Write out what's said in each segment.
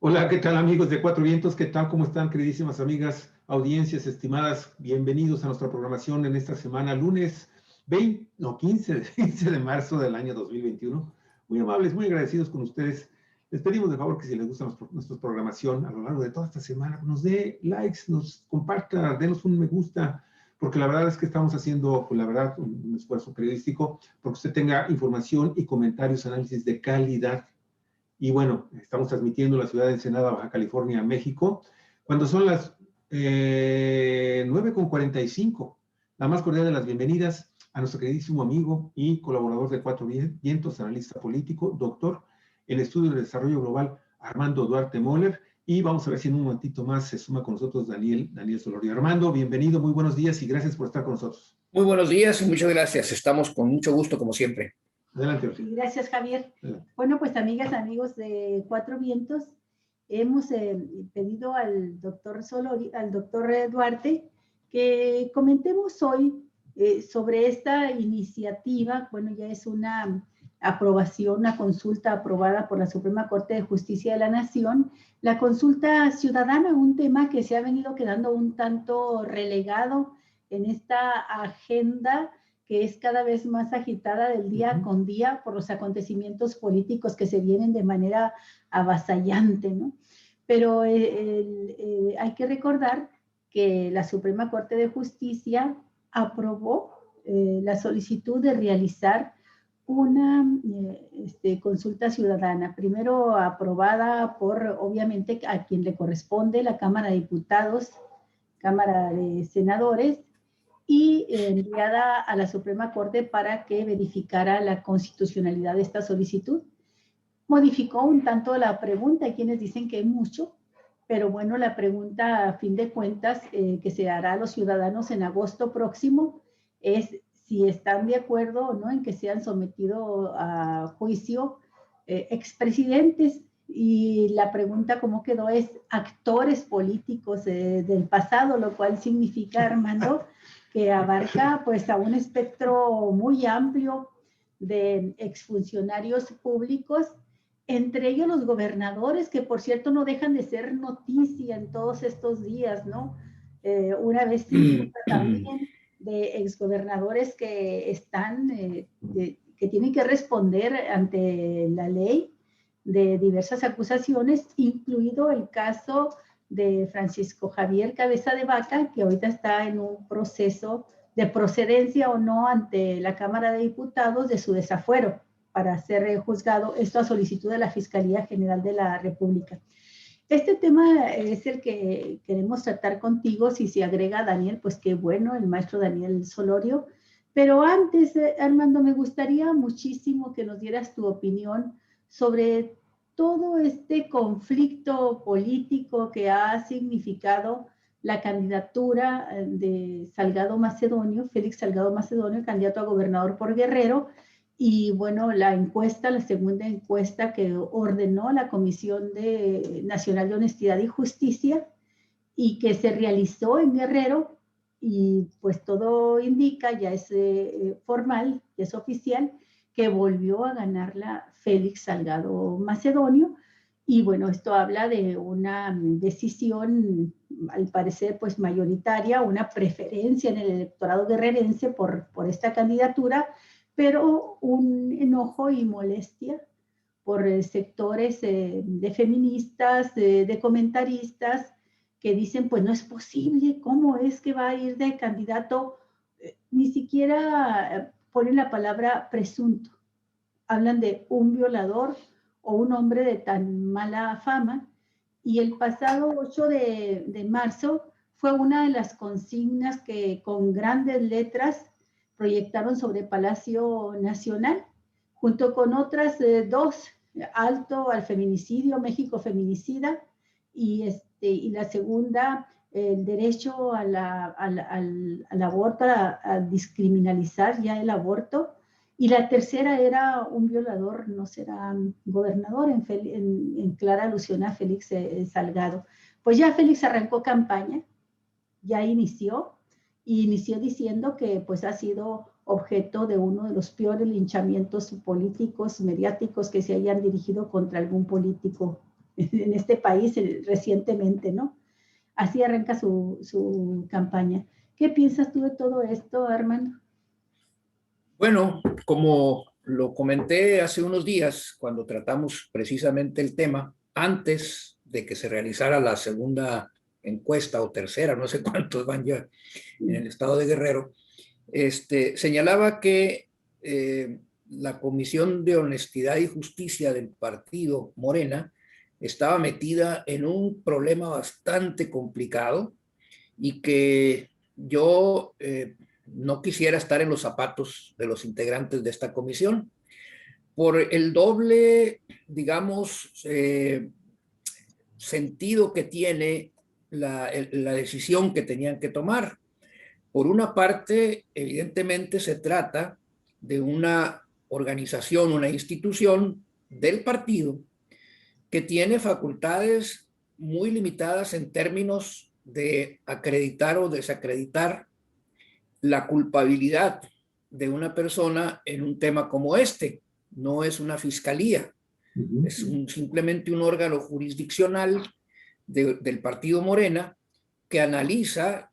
Hola, ¿qué tal amigos de Cuatro Vientos? ¿Qué tal? ¿Cómo están, queridísimas amigas, audiencias estimadas? Bienvenidos a nuestra programación en esta semana, lunes 15 de marzo del año 2021. Muy amables, muy agradecidos con ustedes. Les pedimos de favor que si les gusta nuestra programación a lo largo de toda esta semana, nos dé likes, nos comparta, denos un me gusta, porque la verdad es que estamos haciendo, pues la verdad, un esfuerzo periodístico, porque usted tenga información y comentarios, análisis de calidad. Y bueno, estamos transmitiendo la ciudad de Ensenada, Baja California, México, cuando son las 9:45. La más cordial de las bienvenidas a nuestro queridísimo amigo y colaborador de Cuatro Vientos, analista político, doctor en estudios de desarrollo global, Armando Duarte Moller. Y vamos a ver si en un momentito más se suma con nosotros Daniel Solorio. Armando, bienvenido, muy buenos días y gracias por estar con nosotros. Muy buenos días y muchas gracias. Estamos con mucho gusto, como siempre. Adelante. Sí, gracias, Javier. Adelante. Bueno, pues amigas, amigos de Cuatro Vientos, hemos pedido al doctor Duarte que comentemos hoy sobre esta iniciativa. Bueno, ya es una aprobación, una consulta aprobada por la Suprema Corte de Justicia de la Nación, la consulta ciudadana, un tema que se ha venido quedando un tanto relegado en esta agenda que es cada vez más agitada del día con día por los acontecimientos políticos que se vienen de manera avasallante, ¿no? Pero hay que recordar que la Suprema Corte de Justicia aprobó la solicitud de realizar una consulta ciudadana, primero aprobada por, obviamente, a quien le corresponde, la Cámara de Diputados, Cámara de Senadores, y enviada a la Suprema Corte para que verificara la constitucionalidad de esta solicitud. Modificó un tanto la pregunta, hay quienes dicen que es mucho, pero bueno, la pregunta a fin de cuentas que se hará a los ciudadanos en agosto próximo es si están de acuerdo o no en que sean sometidos a juicio expresidentes. Y la pregunta cómo quedó es actores políticos del pasado, lo cual significa, Armando, que abarca pues a un espectro muy amplio de exfuncionarios públicos, entre ellos los gobernadores, que por cierto no dejan de ser noticia en todos estos días, ¿no? Una vez sí, también de exgobernadores que están, que tienen que responder ante la ley de diversas acusaciones, incluido el caso de Francisco Javier Cabeza de Vaca, que ahorita está en un proceso de procedencia o no ante la Cámara de Diputados de su desafuero para ser juzgado, esto a solicitud de la Fiscalía General de la República. Este tema es el que queremos tratar contigo. Si se agrega Daniel, pues qué bueno, el maestro Daniel Solorio. Pero antes, Armando, me gustaría muchísimo que nos dieras tu opinión sobre todo este conflicto político que ha significado la candidatura de Salgado Macedonio, Félix Salgado Macedonio, candidato a gobernador por Guerrero, y bueno, la encuesta, la segunda encuesta que ordenó la Comisión Nacional de Honestidad y Justicia y que se realizó en Guerrero, y pues todo indica, ya es formal, ya es oficial, que volvió a ganarla Félix Salgado Macedonio. Y bueno, esto habla de una decisión, al parecer, pues mayoritaria, una preferencia en el electorado guerrerense por esta candidatura, pero un enojo y molestia por sectores de feministas, de comentaristas, que dicen, pues no es posible, ¿cómo es que va a ir de candidato? Ni siquiera ponen la palabra presunto. Hablan de un violador o un hombre de tan mala fama. Y el pasado 8 de marzo fue una de las consignas que con grandes letras proyectaron sobre Palacio Nacional, junto con otras dos, alto al feminicidio, México feminicida, y la segunda, el derecho al aborto, a descriminalizar ya el aborto, y la tercera era un violador no será gobernador, en clara alusión a Félix Salgado. Pues ya Félix arrancó campaña, ya inició diciendo que pues ha sido objeto de uno de los peores linchamientos políticos, mediáticos que se hayan dirigido contra algún político en este país recientemente, ¿no? Así arranca su campaña. ¿Qué piensas tú de todo esto, Armando? Bueno, como lo comenté hace unos días, cuando tratamos precisamente el tema, antes de que se realizara la segunda encuesta o tercera, no sé cuántos van ya en el estado de Guerrero, señalaba que la Comisión de Honestidad y Justicia del partido Morena estaba metida en un problema bastante complicado y que yo no quisiera estar en los zapatos de los integrantes de esta comisión por el doble, digamos, sentido que tiene la decisión que tenían que tomar. Por una parte, evidentemente se trata de una organización, una institución del partido que tiene facultades muy limitadas en términos de acreditar o desacreditar la culpabilidad de una persona en un tema como este. No es una fiscalía, es simplemente un órgano jurisdiccional del partido Morena que analiza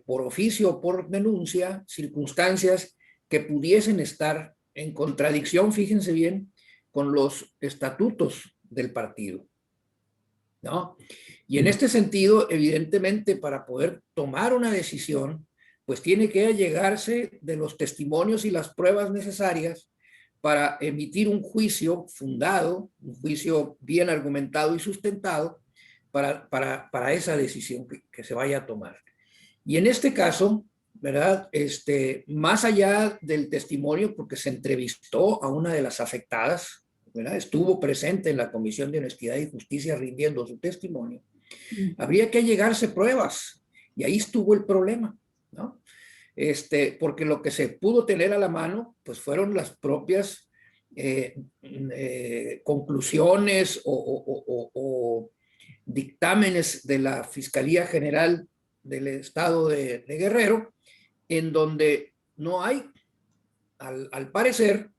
por oficio o por denuncia circunstancias que pudiesen estar en contradicción, fíjense bien, con los estatutos del partido, ¿no? Y en este sentido, evidentemente, para poder tomar una decisión, pues tiene que allegarse de los testimonios y las pruebas necesarias para emitir un juicio fundado, un juicio bien argumentado y sustentado para esa decisión que se vaya a tomar. Y en este caso, ¿verdad? Más allá del testimonio, porque se entrevistó a una de las afectadas, ¿verdad? Estuvo presente en la Comisión de Honestidad y Justicia rindiendo su testimonio. Habría que allegarse pruebas, y ahí estuvo el problema, ¿no? Porque lo que se pudo tener a la mano, pues fueron las propias conclusiones o dictámenes de la Fiscalía General del Estado de Guerrero, en donde no hay, al parecer,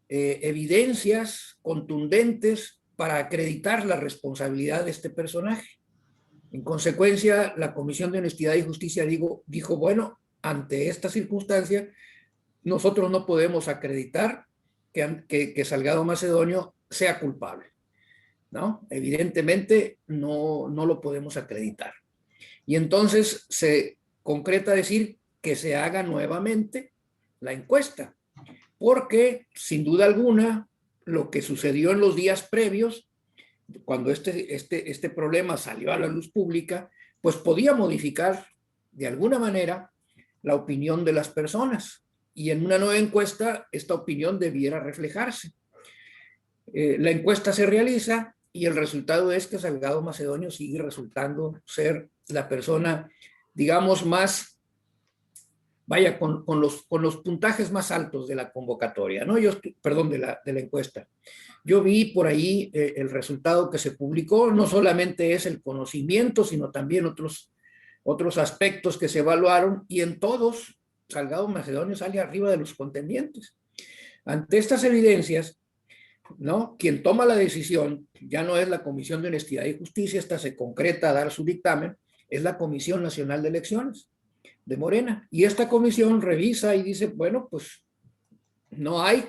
evidencias contundentes para acreditar la responsabilidad de este personaje. En consecuencia, la Comisión de Honestidad y Justicia dijo, bueno, ante esta circunstancia, nosotros no podemos acreditar que Salgado Macedonio sea culpable, ¿no? Evidentemente no lo podemos acreditar. Y entonces se concreta decir que se haga nuevamente la encuesta, porque sin duda alguna lo que sucedió en los días previos, cuando este problema salió a la luz pública, pues podía modificar de alguna manera la opinión de las personas. Y en una nueva encuesta, esta opinión debiera reflejarse. La encuesta se realiza y el resultado es que Salgado Macedonio sigue resultando ser la persona, digamos, más, vaya, con los puntajes más altos de la convocatoria, ¿no? Perdón, de la encuesta. Yo vi por ahí el resultado que se publicó, no solamente es el conocimiento, sino también otros aspectos que se evaluaron, y en todos Salgado Macedonio sale arriba de los contendientes. Ante estas evidencias, ¿no? Quien toma la decisión ya no es la Comisión de Honestidad y Justicia, esta se concreta a dar su dictamen, es la Comisión Nacional de Elecciones de Morena. Y esta comisión revisa y dice, bueno, pues no hay,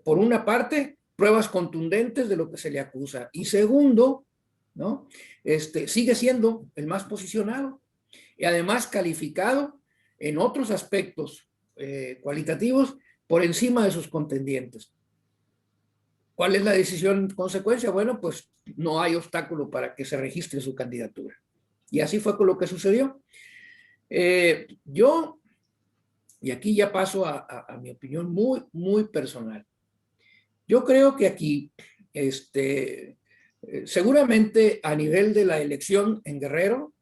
por una parte, pruebas contundentes de lo que se le acusa. Y segundo, ¿no? Sigue siendo el más posicionado y además calificado en otros aspectos cualitativos por encima de sus contendientes. ¿Cuál es la decisión en consecuencia? Bueno, pues no hay obstáculo para que se registre su candidatura. Y así fue con lo que sucedió. Yo, y aquí ya paso a mi opinión muy, muy personal. Yo creo que aquí, seguramente a nivel de la elección en Guerrero,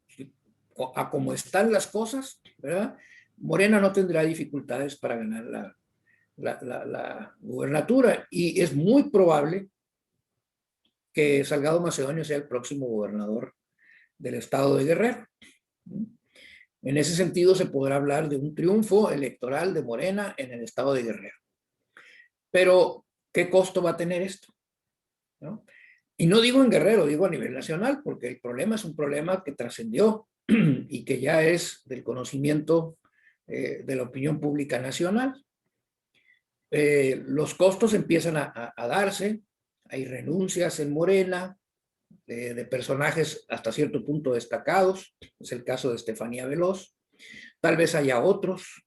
a como están las cosas, ¿verdad? Morena no tendrá dificultades para ganar la gubernatura, y es muy probable que Salgado Macedonio sea el próximo gobernador del estado de Guerrero. En ese sentido se podrá hablar de un triunfo electoral de Morena en el estado de Guerrero. Pero, ¿qué costo va a tener esto? ¿no? Y no digo en Guerrero, digo a nivel nacional, porque el problema es un problema que trascendió y que ya es del conocimiento de la opinión pública nacional. Los costos empiezan a darse, hay renuncias en Morena, de personajes hasta cierto punto destacados, es el caso de Estefanía Veloz, tal vez haya otros,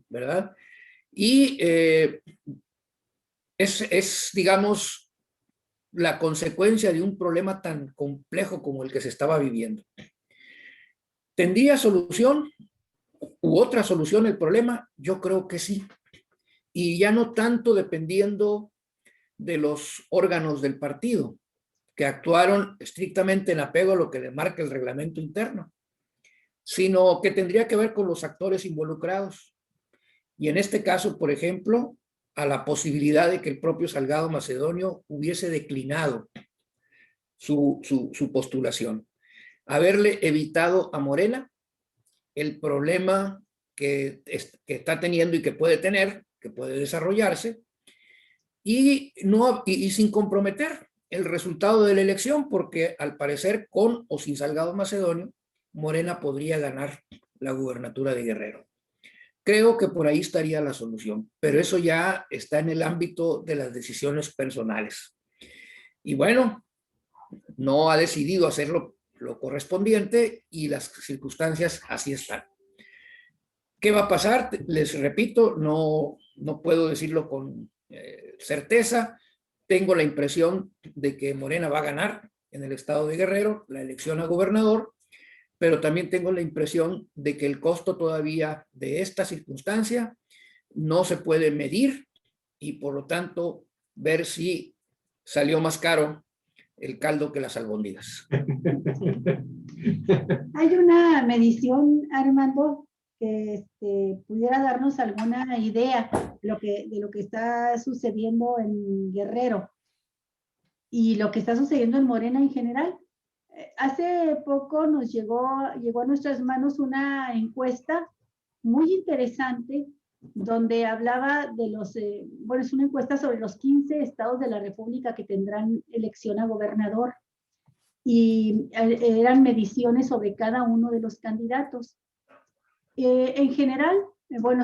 ¿verdad? Y digamos, la consecuencia de un problema tan complejo como el que se estaba viviendo. ¿Tendría solución u otra solución el problema? Yo creo que sí. Y ya no tanto dependiendo de los órganos del partido, que actuaron estrictamente en apego a lo que le marca el reglamento interno, sino que tendría que ver con los actores involucrados. Y en este caso, por ejemplo, a la posibilidad de que el propio Salgado Macedonio hubiese declinado su postulación. Haberle evitado a Morena el problema que está teniendo y que puede tener, que puede desarrollarse, y sin comprometer el resultado de la elección, porque al parecer, con o sin Salgado Macedonio, Morena podría ganar la gubernatura de Guerrero. Creo que por ahí estaría la solución, pero eso ya está en el ámbito de las decisiones personales. Y bueno, no ha decidido hacer lo correspondiente y las circunstancias así están. ¿Qué va a pasar? Les repito, no puedo decirlo con certeza. Tengo la impresión de que Morena va a ganar en el estado de Guerrero la elección a gobernador, pero también tengo la impresión de que el costo todavía de esta circunstancia no se puede medir y por lo tanto ver si salió más caro el caldo que las albóndigas. Hay una medición, Armando, que pudiera darnos alguna idea de lo que está sucediendo en Guerrero y lo que está sucediendo en Morena en general. Hace poco nos llegó a nuestras manos una encuesta muy interesante donde hablaba de es una encuesta sobre los 15 estados de la República que tendrán elección a gobernador y eran mediciones sobre cada uno de los candidatos. En general,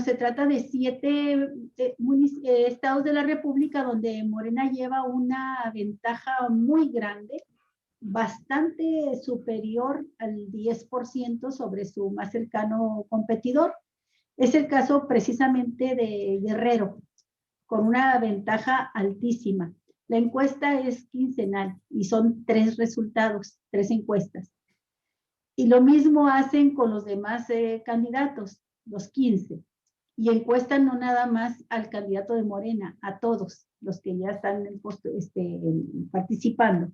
se trata de 7 estados de la República donde Morena lleva una ventaja muy grande, bastante superior al 10% sobre su más cercano competidor. Es el caso precisamente de Guerrero, con una ventaja altísima. La encuesta es quincenal y son 3 resultados, 3 encuestas. Y lo mismo hacen con los demás candidatos, los 15. Y encuestan no nada más al candidato de Morena, a todos los que ya están participando,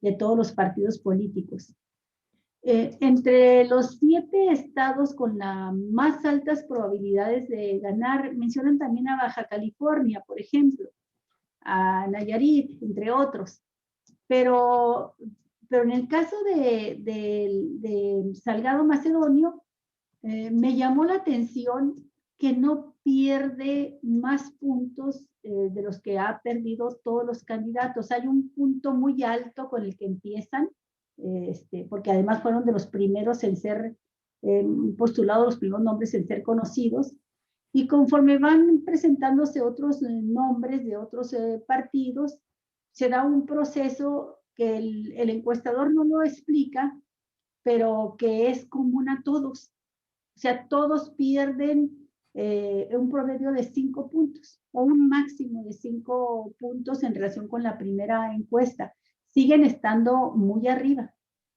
de todos los partidos políticos. Entre los 7 estados con las más altas probabilidades de ganar, mencionan también a Baja California, por ejemplo, a Nayarit, entre otros. Pero en el caso de Salgado Macedonio, me llamó la atención que no pierde más puntos de los que ha perdido todos los candidatos. Hay un punto muy alto con el que empiezan, porque además fueron de los primeros en ser postulados, los primeros nombres en ser conocidos, y conforme van presentándose otros nombres de otros partidos, se da un proceso que el encuestador no lo explica, pero que es común a todos. O sea, todos pierden un promedio de 5 puntos o un máximo de 5 puntos en relación con la primera encuesta. Siguen estando muy arriba,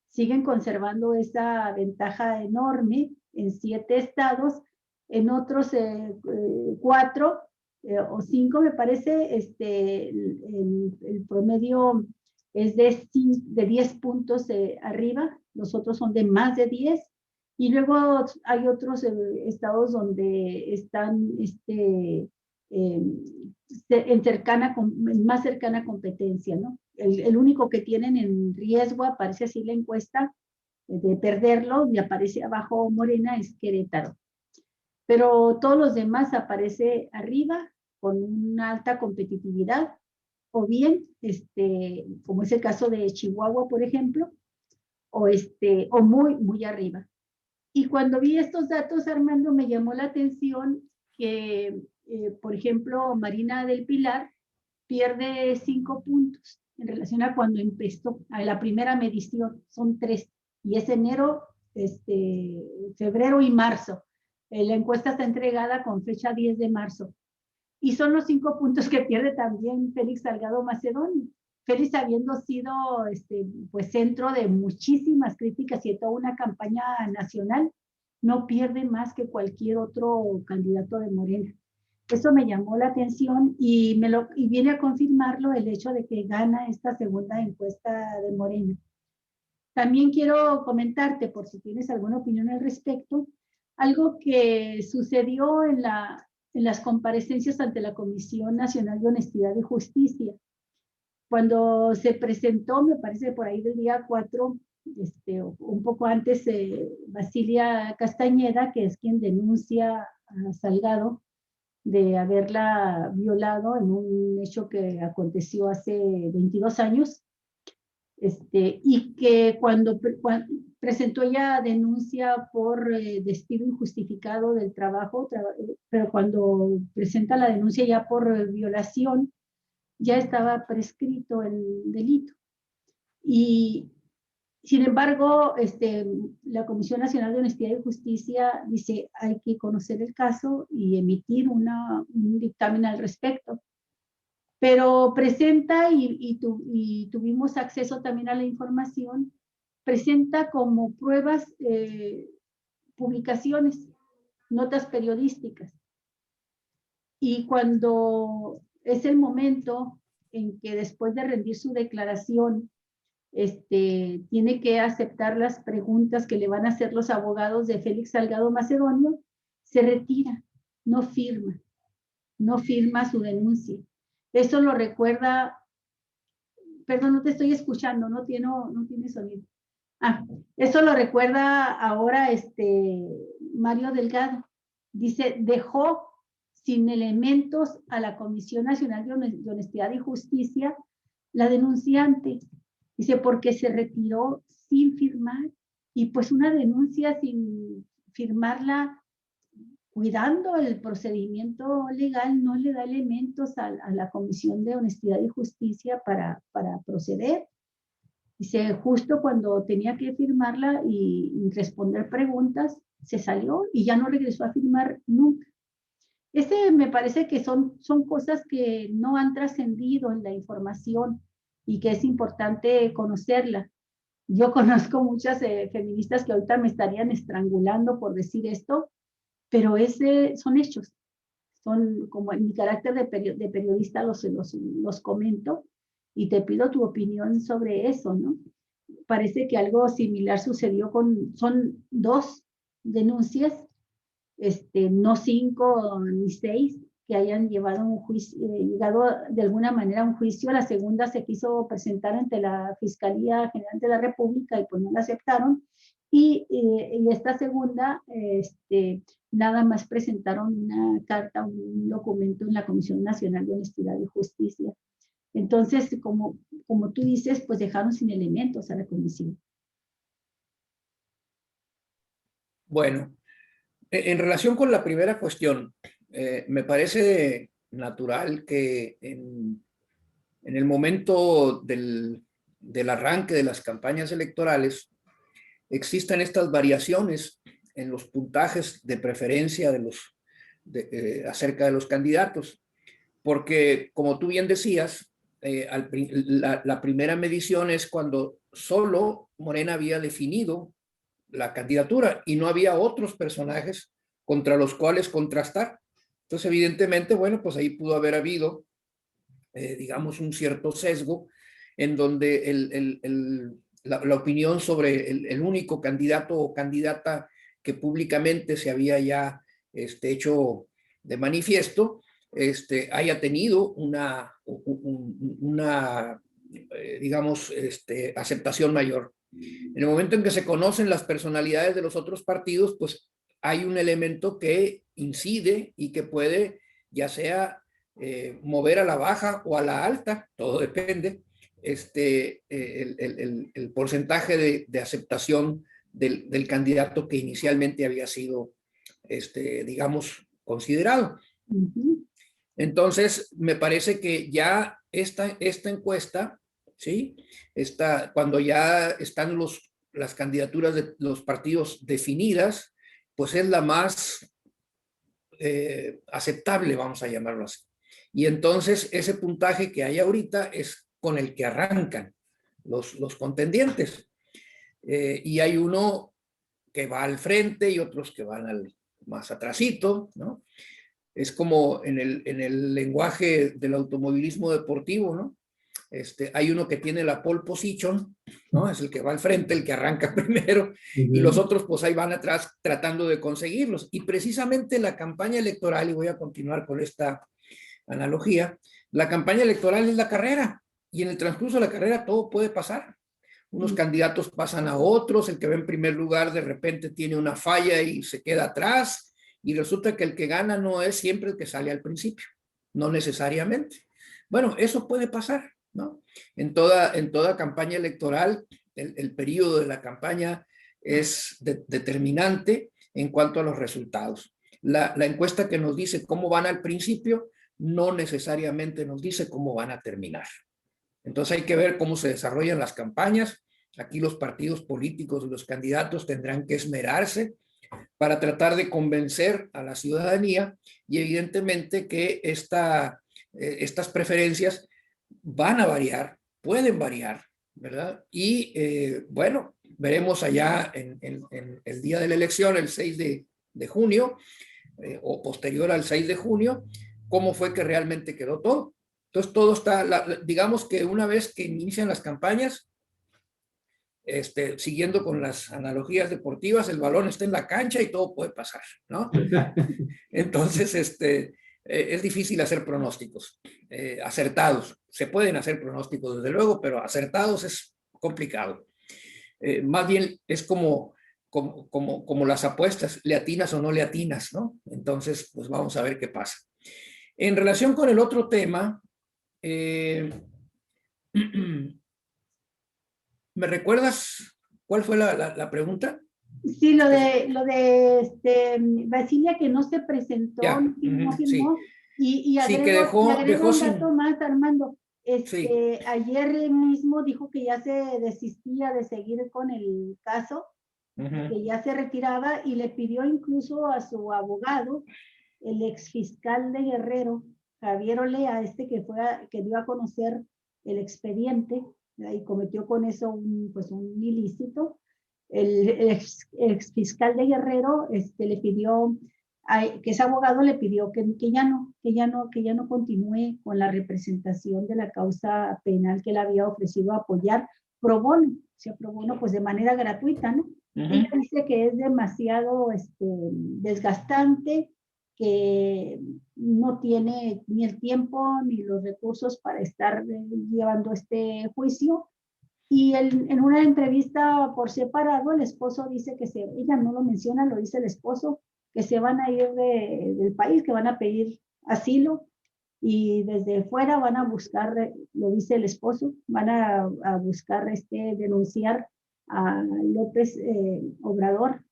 siguen conservando esa ventaja enorme en 7 estados, en otros 4 o 5 me parece, el promedio es de 10 puntos arriba, los otros son de más de 10, y luego hay otros estados donde están en más cercana competencia, ¿no? El único que tienen en riesgo, aparece así la encuesta, de perderlo, y aparece abajo Morena, es Querétaro. Pero todos los demás aparece arriba, con una alta competitividad, o bien, como es el caso de Chihuahua, por ejemplo, o muy, muy arriba. Y cuando vi estos datos, Armando, me llamó la atención que, por ejemplo, Marina del Pilar pierde 5 puntos en relación a cuando empezó, a la primera medición, son 3, y es enero, febrero y marzo. La encuesta está entregada con fecha 10 de marzo. Y son los 5 puntos que pierde también Félix Salgado Macedonio. Félix, habiendo sido pues centro de muchísimas críticas y de toda una campaña nacional, no pierde más que cualquier otro candidato de Morena. Eso me llamó la atención y viene a confirmarlo el hecho de que gana esta segunda encuesta de Morena. También quiero comentarte, por si tienes alguna opinión al respecto, algo que sucedió en las comparecencias ante la Comisión Nacional de Honestidad y Justicia. Cuando se presentó, me parece por ahí del día 4, un poco antes, Basilia Castañeda, que es quien denuncia a Salgado de haberla violado en un hecho que aconteció hace 22 años, y que cuando presentó ella denuncia por despido injustificado del trabajo, pero cuando presenta la denuncia ya por violación, ya estaba prescrito el delito. Y sin embargo, la Comisión Nacional de Honestidad y Justicia dice hay que conocer el caso y emitir un dictamen al respecto. Pero presenta, y tuvimos acceso también a la información, presenta como pruebas publicaciones, notas periodísticas. Y cuando es el momento en que después de rendir su declaración, tiene que aceptar las preguntas que le van a hacer los abogados de Félix Salgado Macedonio, se retira, no firma su denuncia. Eso lo recuerda, perdón, no te estoy escuchando, no tiene sonido. Eso lo recuerda ahora Mario Delgado. Dice, dejó sin elementos a la Comisión Nacional de Honestidad y Justicia la denunciante. Dice, porque se retiró sin firmar. Y pues una denuncia sin firmarla, cuidando el procedimiento legal, no le da elementos a la Comisión de Honestidad y Justicia para proceder. Dice, justo cuando tenía que firmarla y responder preguntas, se salió y ya no regresó a firmar nunca. Me parece que son cosas que no han trascendido en la información y que es importante conocerla. Yo conozco muchas feministas que ahorita me estarían estrangulando por decir esto, pero son hechos. Son, como en mi carácter de periodista los comento y te pido tu opinión sobre eso, ¿no? Parece que algo similar sucedió son 2 denuncias, no 5 ni 6, que hayan llevado un juicio, llegado de alguna manera a un juicio. La segunda se quiso presentar ante la Fiscalía General de la República y pues no la aceptaron. Y esta segunda, nada más presentaron una carta, un documento en la Comisión Nacional de Honestidad y Justicia. Entonces, como tú dices, pues dejaron sin elementos a la comisión. Bueno, en relación con la primera cuestión, me parece natural que en el momento del arranque de las campañas electorales existan estas variaciones en los puntajes de preferencia acerca de los candidatos, porque como tú bien decías, la primera medición es cuando solo Morena había definido la candidatura y no había otros personajes contra los cuales contrastar. Entonces, evidentemente, bueno, pues ahí pudo haber habido, digamos, un cierto sesgo en donde la opinión sobre el único candidato o candidata que públicamente se había ya hecho de manifiesto, haya tenido una digamos, aceptación mayor. En el momento en que se conocen las personalidades de los otros partidos, pues hay un elemento que incide y que puede, ya sea mover a la baja o a la alta, todo depende, el porcentaje de aceptación del candidato que inicialmente había sido, digamos, considerado. Entonces, me parece que ya esta encuesta, ¿sí? Cuando ya están las candidaturas de los partidos definidas, pues es la más aceptable, vamos a llamarlo así. Y entonces ese puntaje que hay ahorita es con el que arrancan los contendientes. Y hay uno que va al frente y otros que van más atrasito, ¿no? Es como en el lenguaje del automovilismo deportivo, ¿no? Hay uno que tiene la pole position, ¿no? Es el que va al frente, el que arranca primero, y los otros pues ahí van atrás tratando de conseguirlos. Y precisamente la campaña electoral, y voy a continuar con esta analogía, la campaña electoral es la carrera, y en el transcurso de la carrera todo puede pasar. Unos candidatos pasan a otros, el que va en primer lugar de repente tiene una falla y se queda atrás, y resulta que el que gana no es siempre el que sale al principio, no necesariamente. Bueno, eso puede pasar, ¿no? En toda campaña electoral, el periodo de la campaña es determinante en cuanto a los resultados. La encuesta que nos dice cómo van al principio no necesariamente nos dice cómo van a terminar. Entonces hay que ver cómo se desarrollan las campañas. Aquí los partidos políticos, los candidatos tendrán que esmerarse para tratar de convencer a la ciudadanía, y evidentemente que estas preferencias van a variar, pueden variar, ¿verdad? Y bueno, veremos allá en el día de la elección, el 6 de junio, o posterior al 6 de junio, cómo fue que realmente quedó todo. Entonces todo está, digamos que una vez que inician las campañas, siguiendo con las analogías deportivas, el balón está en la cancha y todo puede pasar, ¿no? Entonces, es difícil hacer pronósticos acertados. Se pueden hacer pronósticos, desde luego, pero acertados es complicado. Más bien es como las apuestas, le atinas o no le atinas, ¿no? Entonces, pues vamos a ver qué pasa. En relación con el otro tema, ¿me recuerdas cuál fue la pregunta? Sí, lo de Basilia, que no se presentó, Ya, no firmó, sí. y Sí, que agrego dejó un sin... dato más, Armando. Sí. Ayer mismo dijo que ya se desistía de seguir con el caso, que ya se retiraba, y le pidió incluso a su abogado, el exfiscal de Guerrero, Javier Olea, que dio a conocer el expediente, y cometió con eso un ilícito. El exfiscal de Guerrero le pidió, que es abogado, le pidió que ya no continúe con la representación de la causa penal que él había ofrecido apoyar pro bono, pro bono, pues de manera gratuita, ¿no? Ella dice que es demasiado desgastante, que no tiene ni el tiempo ni los recursos para estar llevando este juicio. Y en una entrevista por separado, el esposo dice ella no lo menciona, lo dice el esposo, que se van a ir del país, que van a pedir asilo, y desde fuera van a buscar, lo dice el esposo, van a buscar denunciar a López Obrador,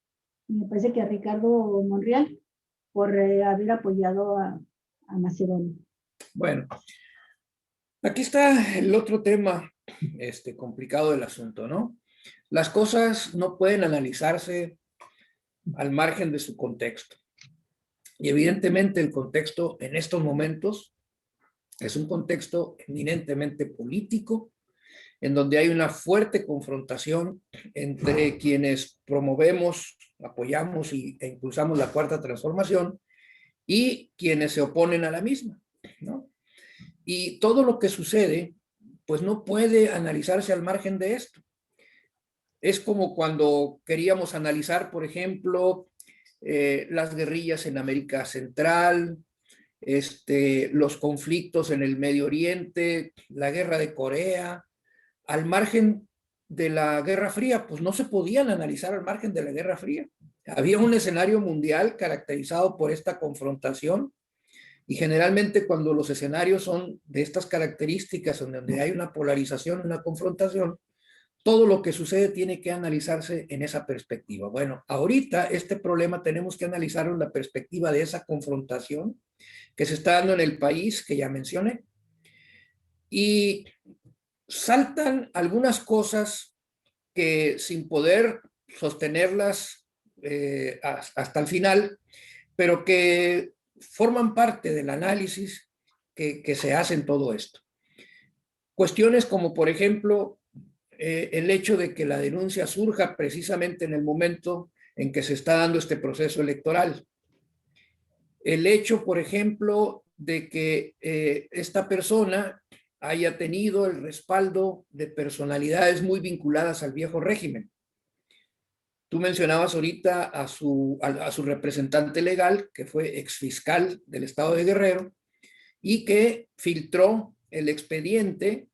me parece que a Ricardo Monreal, por haber apoyado a Macedonia. Bueno, aquí está el otro tema complicado del asunto, ¿no? Las cosas no pueden analizarse al margen de su contexto. Y evidentemente el contexto en estos momentos es un contexto eminentemente político, en donde hay una fuerte confrontación entre quienes promovemos, apoyamos e impulsamos la Cuarta Transformación y quienes se oponen a la misma, ¿no? Y todo lo que sucede, pues no puede analizarse al margen de esto. Es como cuando queríamos analizar, por ejemplo, las guerrillas en América Central, los conflictos en el Medio Oriente, la guerra de Corea, al margen de la Guerra Fría, pues no se podían analizar al margen de la Guerra Fría. Había un escenario mundial caracterizado por esta confrontación Y generalmente cuando los escenarios son de estas características, en donde hay una polarización, una confrontación, todo lo que sucede tiene que analizarse en esa perspectiva. Bueno, ahorita este problema tenemos que analizarlo en la perspectiva de esa confrontación que se está dando en el país, que ya mencioné, y saltan algunas cosas que sin poder sostenerlas hasta el final, pero que forman parte del análisis que se hace en todo esto. Cuestiones como, por ejemplo, el hecho de que la denuncia surja precisamente en el momento en que se está dando este proceso electoral. El hecho, por ejemplo, de que esta persona haya tenido el respaldo de personalidades muy vinculadas al viejo régimen. Tú mencionabas ahorita a su representante legal, que fue exfiscal del estado de Guerrero, y que filtró el expediente,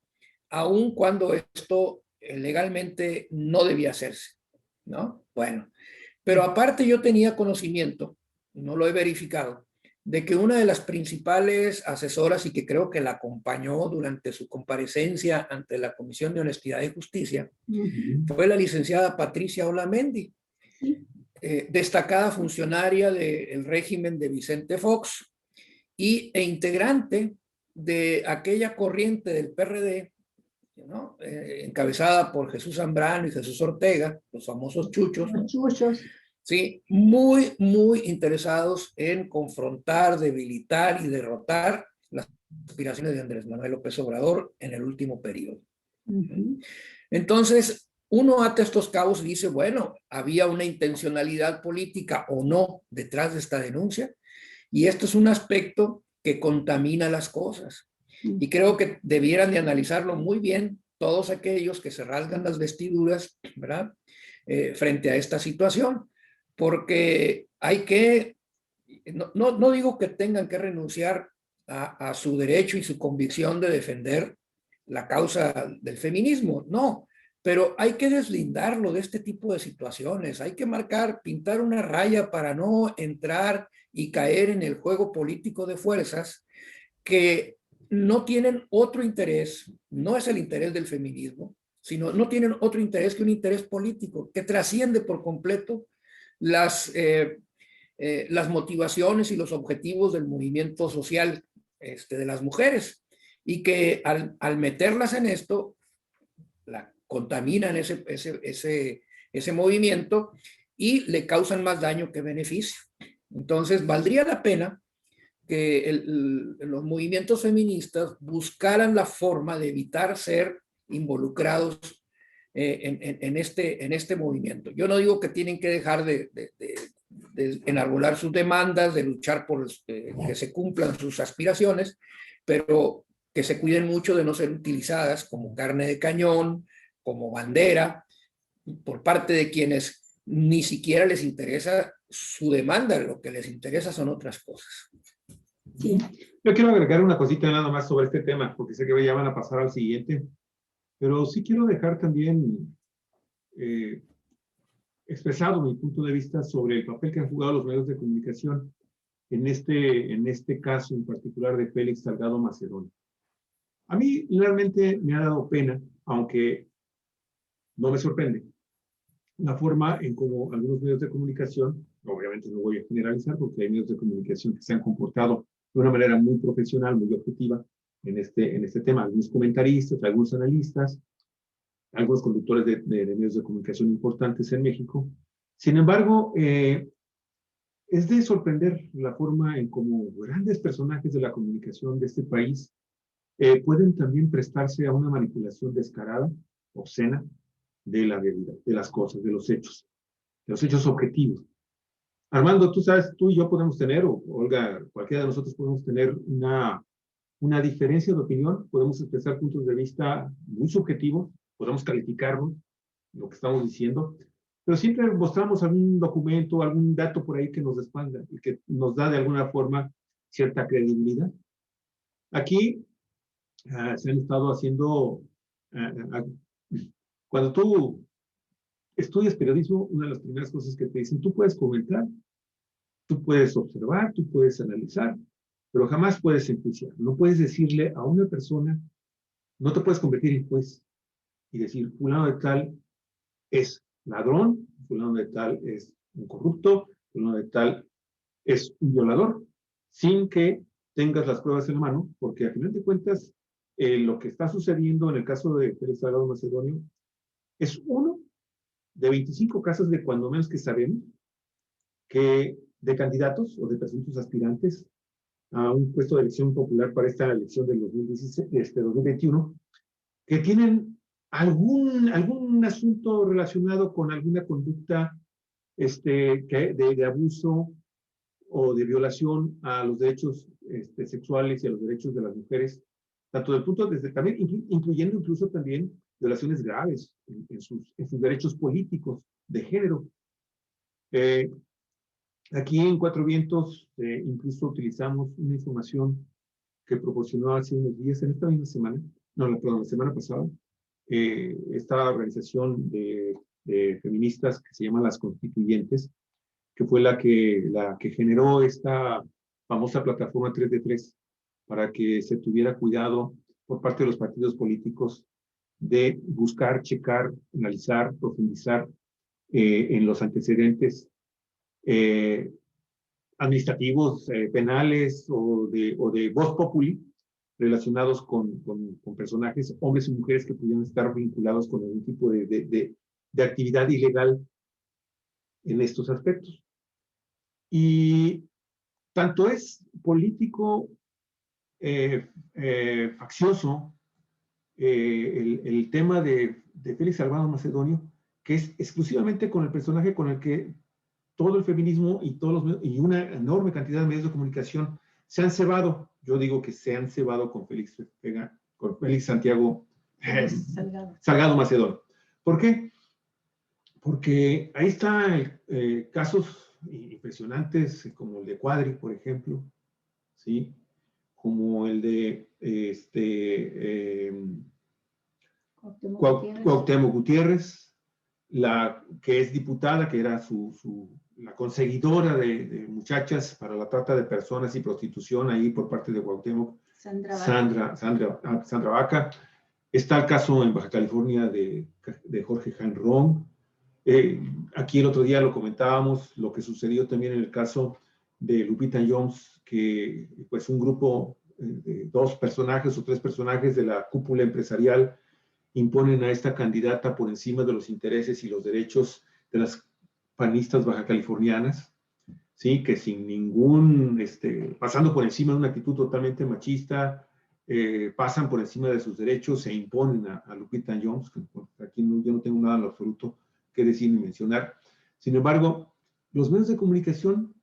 aun cuando esto legalmente no debía hacerse, ¿no? Bueno, pero aparte yo tenía conocimiento, no lo he verificado, de que una de las principales asesoras y que creo que la acompañó durante su comparecencia ante la Comisión de Honestidad y Justicia fue la licenciada Patricia Olamendi, destacada funcionaria del régimen de Vicente Fox e integrante de aquella corriente del PRD, ¿no? Encabezada por Jesús Zambrano y Jesús Ortega, los famosos chuchos, ¿no? Chuchos. Sí, muy, muy interesados en confrontar, debilitar y derrotar las aspiraciones de Andrés Manuel López Obrador en el último periodo. Entonces, uno ata estos cabos y dice, bueno, había una intencionalidad política o no detrás de esta denuncia, y esto es un aspecto que contamina las cosas. Y creo que debieran de analizarlo muy bien todos aquellos que se rasgan las vestiduras, ¿verdad? Frente a esta situación. Porque hay que, no digo que tengan que renunciar a su derecho y su convicción de defender la causa del feminismo, no, pero hay que deslindarlo de este tipo de situaciones, hay que pintar una raya para no entrar y caer en el juego político de fuerzas que no tienen otro interés, no es el interés del feminismo, sino no tienen otro interés que un interés político que trasciende por completo las motivaciones y los objetivos del movimiento social de las mujeres, y que al meterlas en esto, contaminan ese movimiento y le causan más daño que beneficio. Entonces, valdría la pena que los movimientos feministas buscaran la forma de evitar ser involucrados en este movimiento. Yo no digo que tienen que dejar de enarbolar sus demandas, de luchar por que se cumplan sus aspiraciones, pero que se cuiden mucho de no ser utilizadas como carne de cañón, como bandera, por parte de quienes ni siquiera les interesa su demanda, lo que les interesa son otras cosas. Sí. Yo quiero agregar una cosita nada más sobre este tema, porque sé que ya van a pasar al siguiente, pero sí quiero dejar también expresado mi punto de vista sobre el papel que han jugado los medios de comunicación en este caso en particular de Félix Salgado Macedonio. A mí realmente me ha dado pena, aunque no me sorprende, la forma en cómo algunos medios de comunicación, obviamente no voy a generalizar porque hay medios de comunicación que se han comportado de una manera muy profesional, muy objetiva en este tema. Algunos comentaristas, algunos analistas, algunos conductores de medios de comunicación importantes en México. Sin embargo, es de sorprender la forma en cómo grandes personajes de la comunicación de este país pueden también prestarse a una manipulación descarada, obscena, de la realidad, de las cosas, de los hechos objetivos. Armando, tú sabes, tú y yo podemos tener, o Olga, cualquiera de nosotros podemos tener una diferencia de opinión, podemos expresar puntos de vista muy subjetivos, podemos calificarnos lo que estamos diciendo, pero siempre mostramos algún documento, algún dato por ahí que nos respalda y que nos da de alguna forma cierta credibilidad. Aquí se han estado haciendo, cuando tú estudias periodismo, una de las primeras cosas que te dicen, tú puedes comentar, tú puedes observar, tú puedes analizar, pero jamás puedes enjuiciar. No puedes decirle a una persona, no te puedes convertir en juez y decir, fulano de tal es ladrón, fulano de tal es un corrupto, fulano de tal es un violador, sin que tengas las pruebas en la mano, porque al final de cuentas, lo que está sucediendo en el caso de Félix Salgado Macedonio es uno de 25 casos de cuando menos que sabemos, que de candidatos o de presuntos aspirantes a un puesto de elección popular para esta elección del 2021, que tienen algún asunto relacionado con alguna conducta de abuso o de violación a los derechos sexuales y a los derechos de las mujeres, tanto del punto desde también, incluyendo incluso también violaciones graves en sus derechos políticos de género. Aquí en Cuatro Vientos incluso utilizamos una información que proporcionó hace unos días, en esta misma semana, la semana pasada, esta organización de feministas que se llama Las Constituyentes, que fue la que generó esta famosa plataforma 3 de 3 para que se tuviera cuidado por parte de los partidos políticos de buscar, checar, analizar, profundizar en los antecedentes administrativos, penales o de voz populi relacionados con personajes, hombres y mujeres que pudieran estar vinculados con algún tipo de actividad ilegal en estos aspectos. Y tanto es político faccioso el tema de Félix Salgado Macedonio, que es exclusivamente con el personaje con el que todo el feminismo y una enorme cantidad de medios de comunicación se han cebado. Yo digo que se han cebado con Félix Santiago Salgado Macedonio. ¿Por qué? Porque ahí están casos impresionantes como el de Cuadri, por ejemplo, ¿sí? Como el de Cuauhtémoc Gutiérrez, la que es diputada, que era la conseguidora de muchachas para la trata de personas y prostitución ahí por parte de Cuauhtémoc, Sandra Vaca. Está el caso en Baja California de Jorge Janrón. Aquí el otro día lo comentábamos, lo que sucedió también en el caso de Lupita Jones, que pues un grupo de 2 personajes o 3 personajes de la cúpula empresarial imponen a esta candidata por encima de los intereses y los derechos de las panistas baja californianas, ¿sí? Que sin pasando por encima de una actitud totalmente machista, pasan por encima de sus derechos, se imponen a Lupita Jones, que aquí yo no tengo nada en lo absoluto que decir ni mencionar. Sin embargo, los medios de comunicación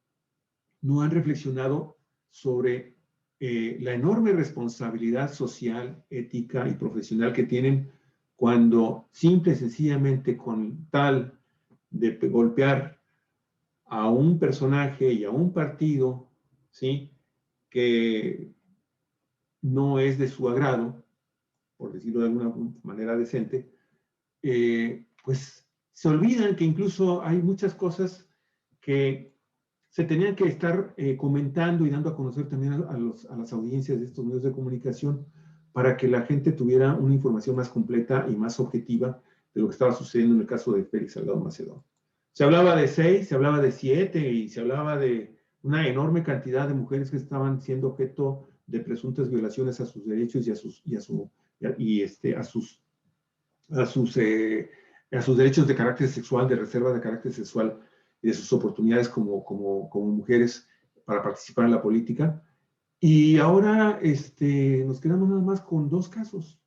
no han reflexionado sobre la enorme responsabilidad social, ética y profesional que tienen cuando simple y sencillamente con tal de golpear a un personaje y a un partido, ¿sí? Que no es de su agrado, por decirlo de alguna manera decente, pues se olvidan que incluso hay muchas cosas que se tenían que estar comentando y dando a conocer también a las audiencias de estos medios de comunicación para que la gente tuviera una información más completa y más objetiva de lo que estaba sucediendo en el caso de Félix Salgado Macedonio. Se hablaba de 6, se hablaba de 7 y se hablaba de una enorme cantidad de mujeres que estaban siendo objeto de presuntas violaciones a sus derechos y a sus derechos de carácter sexual, de reserva de carácter sexual y de sus oportunidades como mujeres para participar en la política. Y ahora nos quedamos nada más con 2 casos.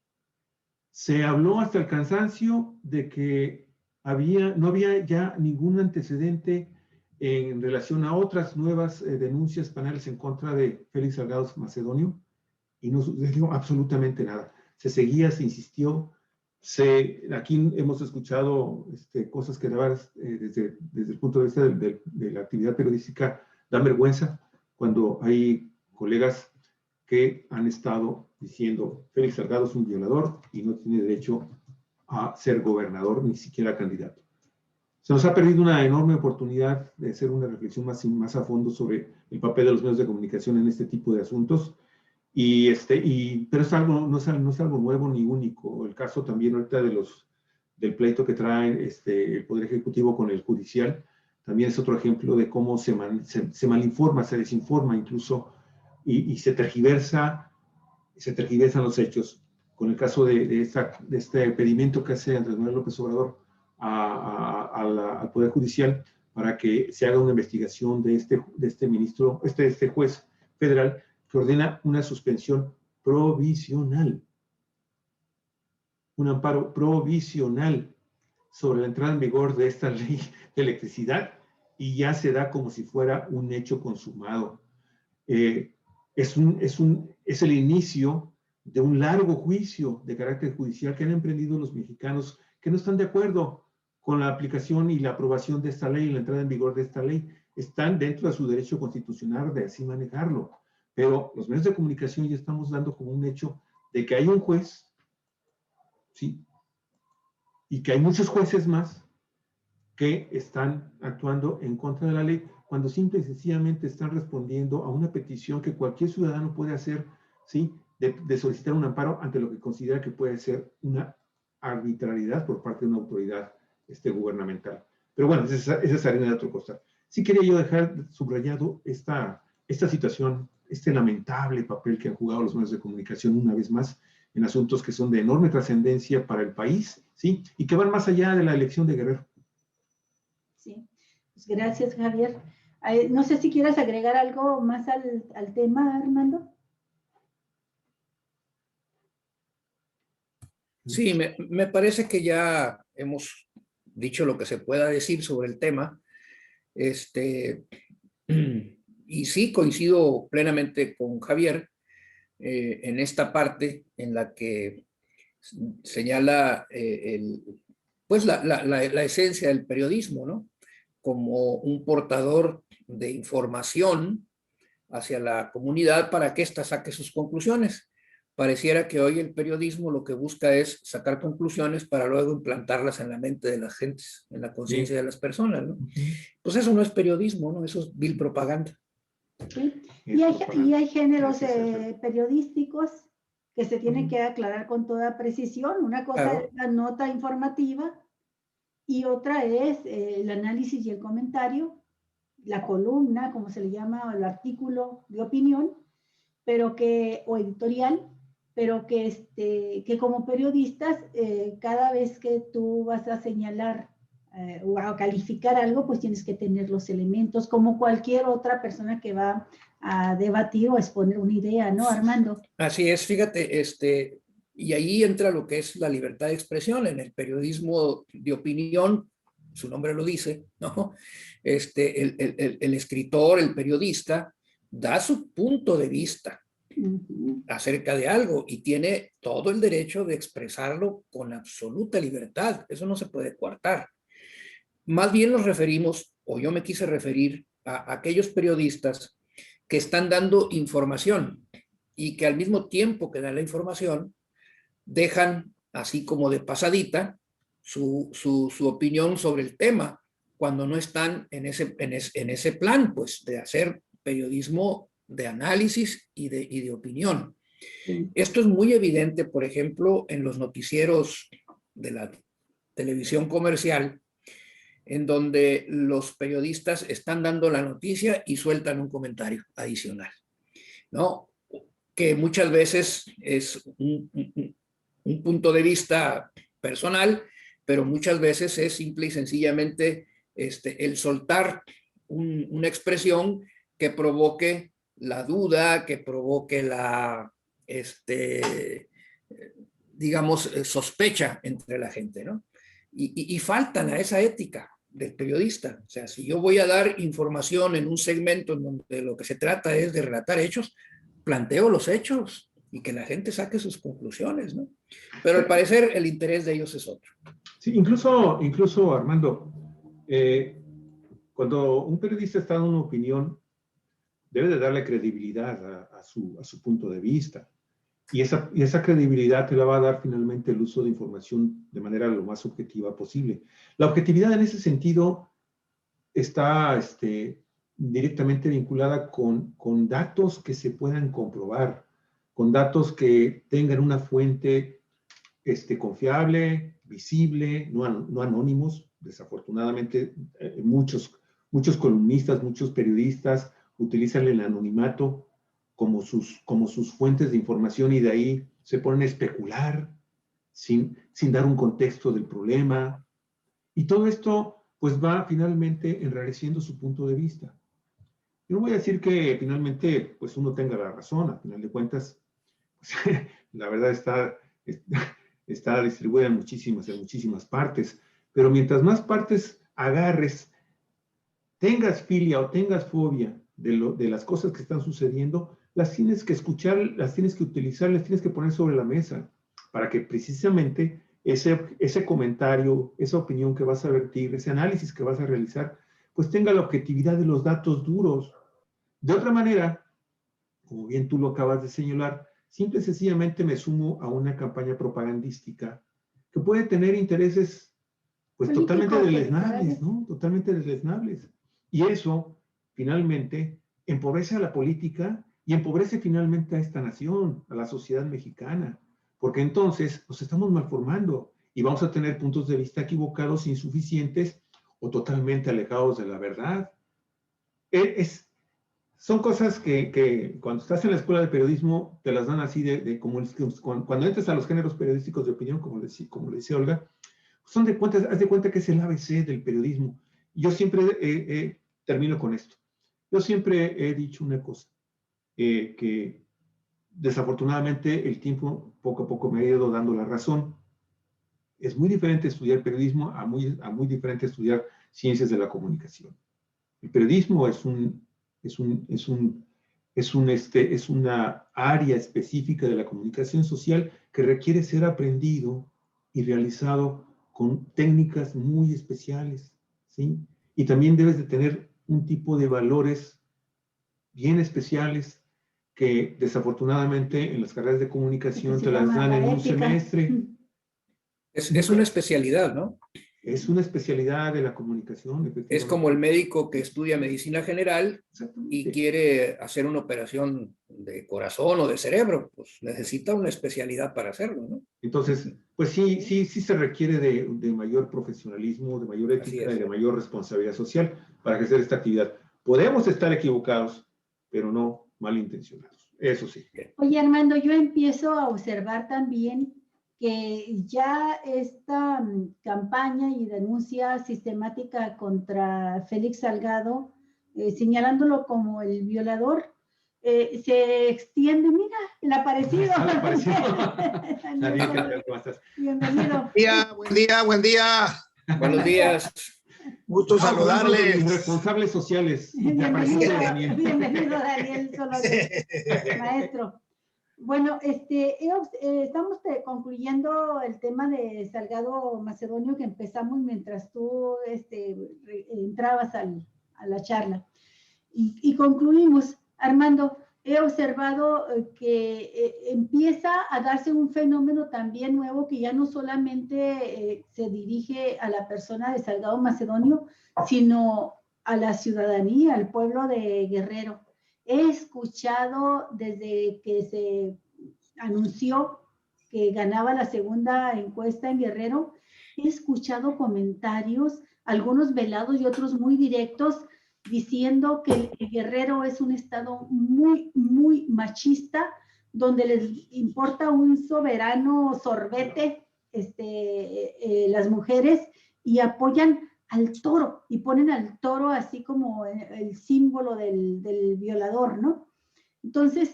Se habló hasta el cansancio de que no había ya ningún antecedente en relación a otras nuevas denuncias penales en contra de Félix Salgado Macedonio y no sucedió absolutamente nada. Se seguía, se insistió. Aquí hemos escuchado cosas que desde el punto de vista de la actividad periodística dan vergüenza cuando hay colegas que han estado diciendo Félix Salgado es un violador y no tiene derecho a ser gobernador, ni siquiera candidato. Se nos ha perdido una enorme oportunidad de hacer una reflexión más a fondo sobre el papel de los medios de comunicación en este tipo de asuntos. Pero no es algo nuevo ni único. El caso también ahorita del pleito que traen el Poder Ejecutivo con el Judicial, también es otro ejemplo de cómo se malinforma, se desinforma incluso, y se tergiversan los hechos. Con el caso de este pedimento que hace Andrés Manuel López Obrador al Poder Judicial para que se haga una investigación de este juez federal que ordena una suspensión provisional, un amparo provisional sobre la entrada en vigor de esta ley de electricidad, y ya se da como si fuera un hecho consumado. Es el inicio de un largo juicio de carácter judicial que han emprendido los mexicanos que no están de acuerdo con la aplicación y la aprobación de esta ley y la entrada en vigor de esta ley. Están dentro de su derecho constitucional de así manejarlo. Pero los medios de comunicación ya estamos dando como un hecho de que hay un juez, ¿sí? Y que hay muchos jueces más que están actuando en contra de la ley, cuando simple y sencillamente están respondiendo a una petición que cualquier ciudadano puede hacer, ¿sí? De solicitar un amparo ante lo que considera que puede ser una arbitrariedad por parte de una autoridad gubernamental. Pero bueno, esa es harina de otro costal. Sí quería yo dejar subrayado esta situación, este lamentable papel que han jugado los medios de comunicación una vez más en asuntos que son de enorme trascendencia para el país, ¿sí? Y que van más allá de la elección de Guerrero. Sí, pues gracias, Javier. No sé si quieras agregar algo más al tema, Armando. Sí, me parece que ya hemos dicho lo que se pueda decir sobre el tema. Y sí, coincido plenamente con Javier en esta parte en la que señala pues la esencia del periodismo, ¿no? Como un portador de información hacia la comunidad para que ésta saque sus conclusiones. Pareciera que hoy el periodismo lo que busca es sacar conclusiones para luego implantarlas en la mente de las gentes, en la conciencia de las personas, ¿no? Pues eso no es periodismo, ¿no? Eso es vil propaganda. Sí. Y hay géneros periodísticos que se tienen que aclarar con toda precisión. Una cosa es la nota informativa y otra es el análisis y el comentario, la columna, como se le llama, o el artículo de opinión, o editorial, pero que como periodistas, cada vez que tú vas a señalar o a calificar algo, pues tienes que tener los elementos, como cualquier otra persona que va a debatir o a exponer una idea, ¿no, Armando? Así es, fíjate, y ahí entra lo que es la libertad de expresión en el periodismo de opinión, su nombre lo dice, ¿no? El escritor, el periodista, da su punto de vista acerca de algo y tiene todo el derecho de expresarlo con absoluta libertad. Eso no se puede coartar. Más bien nos referimos, o yo me quise referir, a aquellos periodistas que están dando información y que al mismo tiempo que dan la información, dejan así como de pasadita su opinión sobre el tema, cuando no están en ese plan, pues, de hacer periodismo de análisis y de opinión. Sí. Esto es muy evidente, por ejemplo, en los noticieros de la televisión comercial, en donde los periodistas están dando la noticia y sueltan un comentario adicional, ¿no? Que muchas veces es un punto de vista personal, pero muchas veces es simple y sencillamente el soltar una expresión que provoque la duda, que provoque la, digamos, sospecha entre la gente, ¿no? Y faltan a esa ética del periodista. O sea, si yo voy a dar información en un segmento en donde lo que se trata es de relatar hechos, planteo los hechos y que la gente saque sus conclusiones, ¿no? Pero al parecer el interés de ellos es otro. Sí, incluso Armando, cuando un periodista está dando una opinión, debe de darle credibilidad a su punto de vista. Y esa credibilidad te la va a dar finalmente el uso de información de manera lo más objetiva posible. La objetividad en ese sentido está directamente vinculada con datos que se puedan comprobar, con datos que tengan una fuente confiable, visible, no anónimos. Desafortunadamente, muchos columnistas, muchos periodistas utilizan el anonimato como sus fuentes de información, y de ahí se ponen a especular sin dar un contexto del problema. Y todo esto pues va finalmente enrareciendo su punto de vista. Yo no voy a decir que finalmente pues uno tenga la razón. A final de cuentas, pues, la verdad está distribuida en muchísimas partes, pero mientras más partes agarres, tengas filia o tengas fobia de las cosas que están sucediendo, las tienes que escuchar, las tienes que utilizar, las tienes que poner sobre la mesa para que precisamente ese comentario, esa opinión que vas a vertir, ese análisis que vas a realizar, pues tenga la objetividad de los datos duros. De otra manera, como bien tú lo acabas de señalar, simple y sencillamente me sumo a una campaña propagandística que puede tener intereses pues totalmente deleznables, ¿no? Totalmente deleznables. Y eso, finalmente, empobrece a la política y empobrece finalmente a esta nación, a la sociedad mexicana, porque entonces nos estamos malformando y vamos a tener puntos de vista equivocados, insuficientes o totalmente alejados de la verdad. Son cosas que cuando estás en la escuela de periodismo te las dan así como cuando entras a los géneros periodísticos de opinión, como le decía Olga, haz de cuenta que es el ABC del periodismo. Yo siempre termino con esto. Yo siempre he dicho una cosa, que desafortunadamente el tiempo poco a poco me ha ido dando la razón. Es muy diferente estudiar periodismo a muy diferente estudiar ciencias de la comunicación. El periodismo es una área específica de la comunicación social que requiere ser aprendido y realizado con técnicas muy especiales, ¿sí? Y también debes de tener un tipo de valores bien especiales que desafortunadamente en las carreras de comunicación te las dan en un semestre. Es una especialidad, ¿no? Es una especialidad de la comunicación, efectivamente. Es como el médico que estudia medicina general y quiere hacer una operación de corazón o de cerebro, pues necesita una especialidad para hacerlo, ¿no? Entonces, pues sí se requiere de mayor profesionalismo, de mayor ética y de mayor responsabilidad social para ejercer esta actividad. Podemos estar equivocados, pero no malintencionados. Eso sí. Oye, Armando, yo empiezo a observar también que ya esta campaña y denuncia sistemática contra Félix Salgado, señalándolo como el violador, se extiende. Mira, el aparecido. Daniel, ¿cómo estás? Bienvenido. Buen día. Buenos días. Gusto saludarles. Responsables sociales. Bienvenido, Daniel Solórzano, maestro. Bueno, estamos concluyendo el tema de Salgado Macedonio que empezamos mientras tú entrabas a la charla. Y concluimos. Armando, he observado que empieza a darse un fenómeno también nuevo que ya no solamente se dirige a la persona de Salgado Macedonio, sino a la ciudadanía, al pueblo de Guerrero. He escuchado desde que se anunció que ganaba la segunda encuesta en Guerrero, he escuchado comentarios, algunos velados y otros muy directos, diciendo que el Guerrero es un estado muy, muy machista, donde les importa un soberano sorbete las mujeres, y apoyan al toro y ponen al toro así como el símbolo del violador, ¿no? Entonces,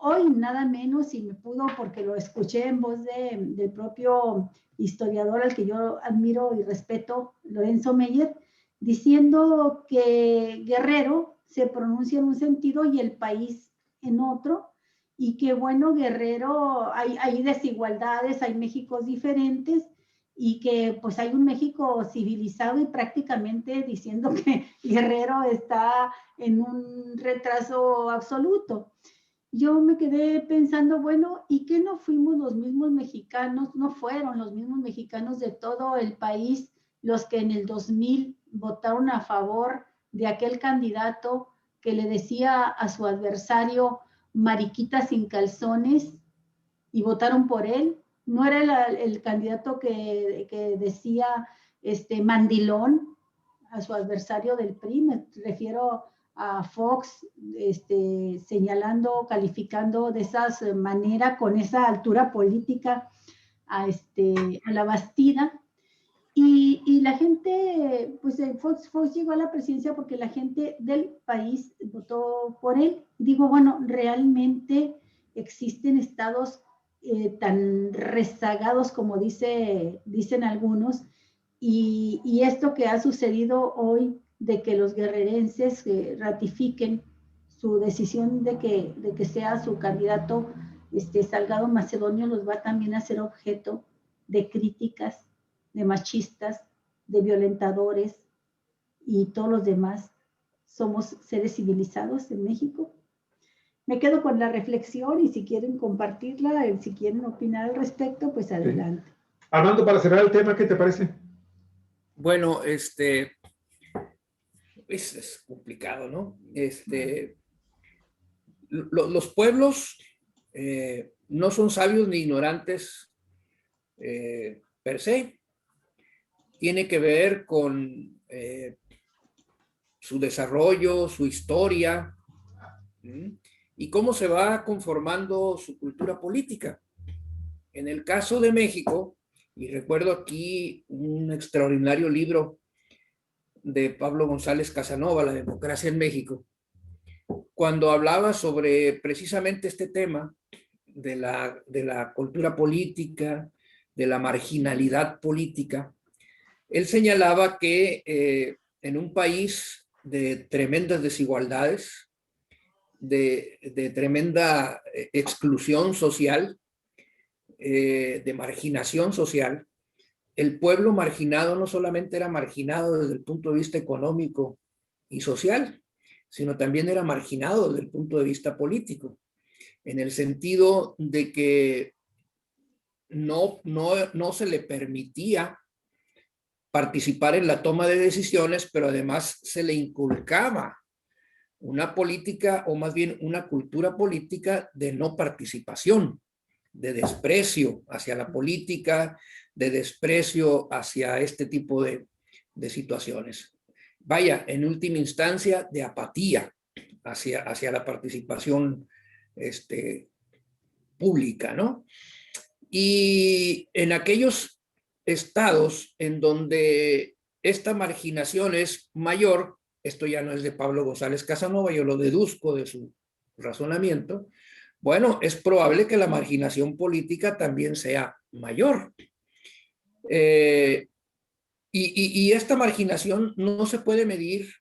hoy nada menos, y me pudo, porque lo escuché en voz del propio historiador al que yo admiro y respeto, Lorenzo Meyer, diciendo que Guerrero se pronuncia en un sentido y el país en otro, y que bueno, Guerrero, hay desigualdades, hay Méxicos diferentes, y que pues hay un México civilizado, y prácticamente diciendo que Guerrero está en un retraso absoluto. yo me quedé pensando, bueno, ¿y qué no fuimos los mismos mexicanos, no fueron los mismos mexicanos de todo el país los que en el 2000 votaron a favor de aquel candidato que le decía a su adversario mariquita sin calzones y votaron por él? ¿No era el candidato que decía mandilón a su adversario del PRI? Me refiero a Fox, señalando, calificando de esa manera, con esa altura política a la Bastida. Y la gente, pues Fox llegó a la presidencia porque la gente del país votó por él. Digo, bueno, realmente existen estados tan rezagados como dicen algunos, y esto que ha sucedido hoy de que los guerrerenses ratifiquen su decisión de que sea su candidato Salgado Macedonio, los va también a ser objeto de críticas, de machistas, de violentadores y todos los demás. Somos seres civilizados en México. Me quedo con la reflexión y si quieren compartirla, si quieren opinar al respecto, pues adelante. Sí. Armando, para cerrar el tema, ¿qué te parece? Bueno, es complicado, ¿no? Los pueblos no son sabios ni ignorantes per se. Tiene que ver con su desarrollo, su historia, y cómo se va conformando su cultura política. En el caso de México, y recuerdo aquí un extraordinario libro de Pablo González Casanova, La democracia en México, cuando hablaba sobre precisamente este tema de la cultura política, de la marginalidad política, él señalaba que en un país de tremendas desigualdades, de tremenda exclusión social, de marginación social, el pueblo marginado no solamente era marginado desde el punto de vista económico y social, sino también era marginado desde el punto de vista político, en el sentido de que no se le permitía participar en la toma de decisiones, pero además se le inculcaba una política, o más bien una cultura política de no participación, de desprecio hacia la política, de desprecio hacia este tipo de situaciones. Vaya, en última instancia, de apatía hacia la participación pública, ¿no? Y en aquellos estados en donde esta marginación es mayor, esto ya no es de Pablo González Casanova, yo lo deduzco de su razonamiento, bueno, es probable que la marginación política también sea mayor. Y esta marginación no se puede medir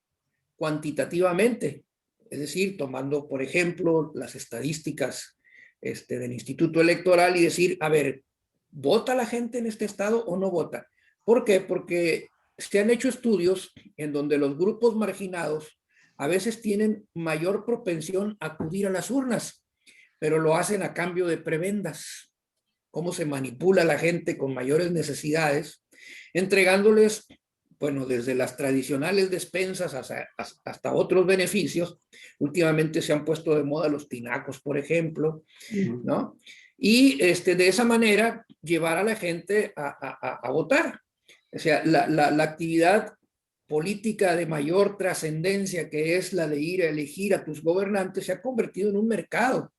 cuantitativamente, es decir, tomando, por ejemplo, las estadísticas del Instituto Electoral y decir, a ver, ¿vota la gente en este estado o no vota? ¿Por qué? Porque se han hecho estudios en donde los grupos marginados a veces tienen mayor propensión a acudir a las urnas, pero lo hacen a cambio de prebendas. Cómo se manipula a la gente con mayores necesidades, entregándoles, bueno, desde las tradicionales despensas hasta otros beneficios. Últimamente se han puesto de moda los tinacos, por ejemplo, ¿no? Y de esa manera llevar a la gente a votar. O sea, la actividad política de mayor trascendencia, que es la de ir a elegir a tus gobernantes, se ha convertido en un mercado,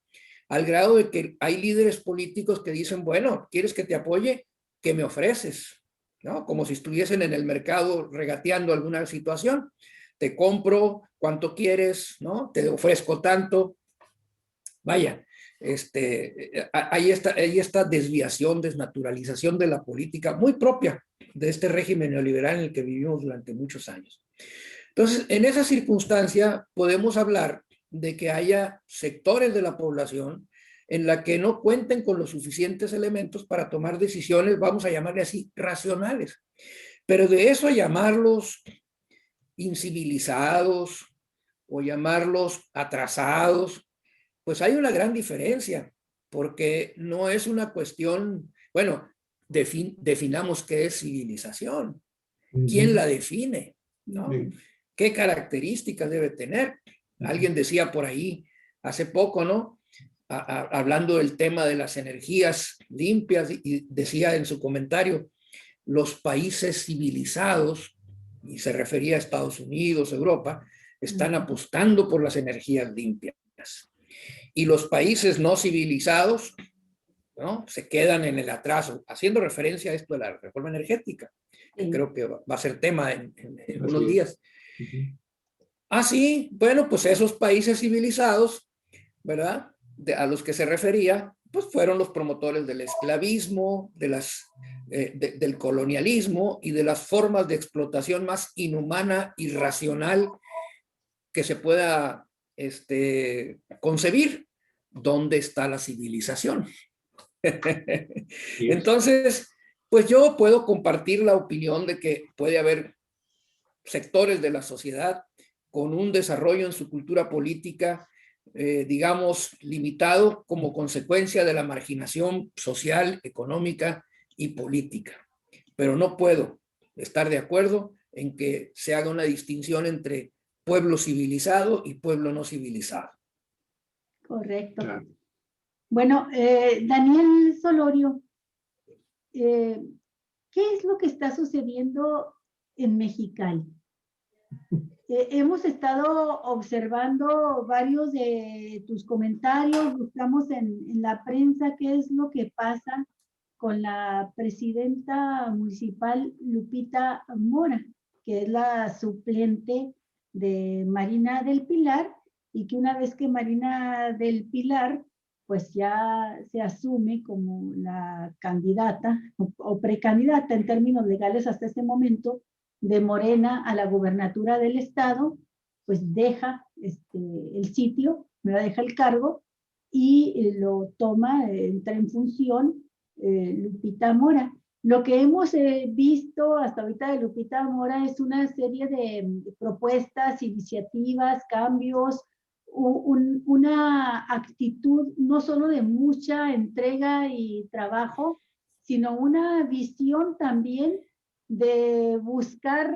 al grado de que hay líderes políticos que dicen, bueno, ¿quieres que te apoye? ¿Qué me ofreces? ¿No? Como si estuviesen en el mercado regateando alguna situación. Te compro, ¿cuánto quieres? ¿No? Te ofrezco tanto. Vaya, hay esta desviación, desnaturalización de la política muy propia de este régimen neoliberal en el que vivimos durante muchos años. Entonces, en esa circunstancia podemos hablar de que haya sectores de la población en la que no cuenten con los suficientes elementos para tomar decisiones, vamos a llamarle así, racionales. Pero de eso a llamarlos incivilizados o llamarlos atrasados, pues hay una gran diferencia, porque no es una cuestión, bueno, definamos qué es civilización. ¿Quién la define? ¿No? ¿Qué características debe tener? Alguien decía por ahí hace poco, ¿no? Hablando del tema de las energías limpias, y decía en su comentario, los países civilizados, y se refería a Estados Unidos, Europa, están apostando por las energías limpias. Y los países no civilizados, ¿no?, se quedan en el atraso, haciendo referencia a esto de la reforma energética, que creo que va a ser tema en unos días. Sí, bueno, pues esos países civilizados, ¿verdad?, a los que se refería, pues fueron los promotores del esclavismo, del colonialismo y de las formas de explotación más inhumana, irracional que se pueda concebir. ¿Dónde está la civilización? Entonces, pues yo puedo compartir la opinión de que puede haber sectores de la sociedad con un desarrollo en su cultura política, digamos, limitado como consecuencia de la marginación social, económica y política. Pero no puedo estar de acuerdo en que se haga una distinción entre pueblo civilizado y pueblo no civilizado. Correcto. Claro. Bueno, Daniel Solorio, ¿qué es lo que está sucediendo en Mexicali? Hemos estado observando varios de tus comentarios, buscamos en la prensa qué es lo que pasa con la presidenta municipal Lupita Mora, que es la suplente de Marina del Pilar, y que una vez que Marina del Pilar pues ya se asume como la candidata o precandidata en términos legales hasta este momento de Morena a la gubernatura del estado, pues deja el sitio, deja el cargo y lo toma, entra en función Lupita Mora. Lo que hemos visto hasta ahorita de Lupita Mora es una serie de propuestas, iniciativas, cambios, una actitud no solo de mucha entrega y trabajo, sino una visión también de buscar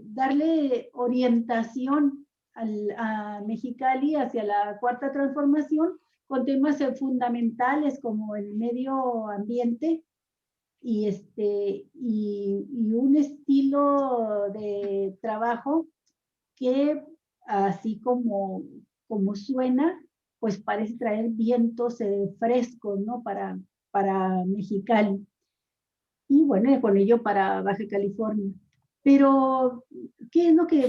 darle orientación a Mexicali hacia la cuarta transformación con temas fundamentales como el medio ambiente y un estilo de trabajo que así como suena, pues parece traer vientos frescos, ¿no? Para Mexicali. Y bueno, con ello para Baja California. Pero, ¿qué es lo que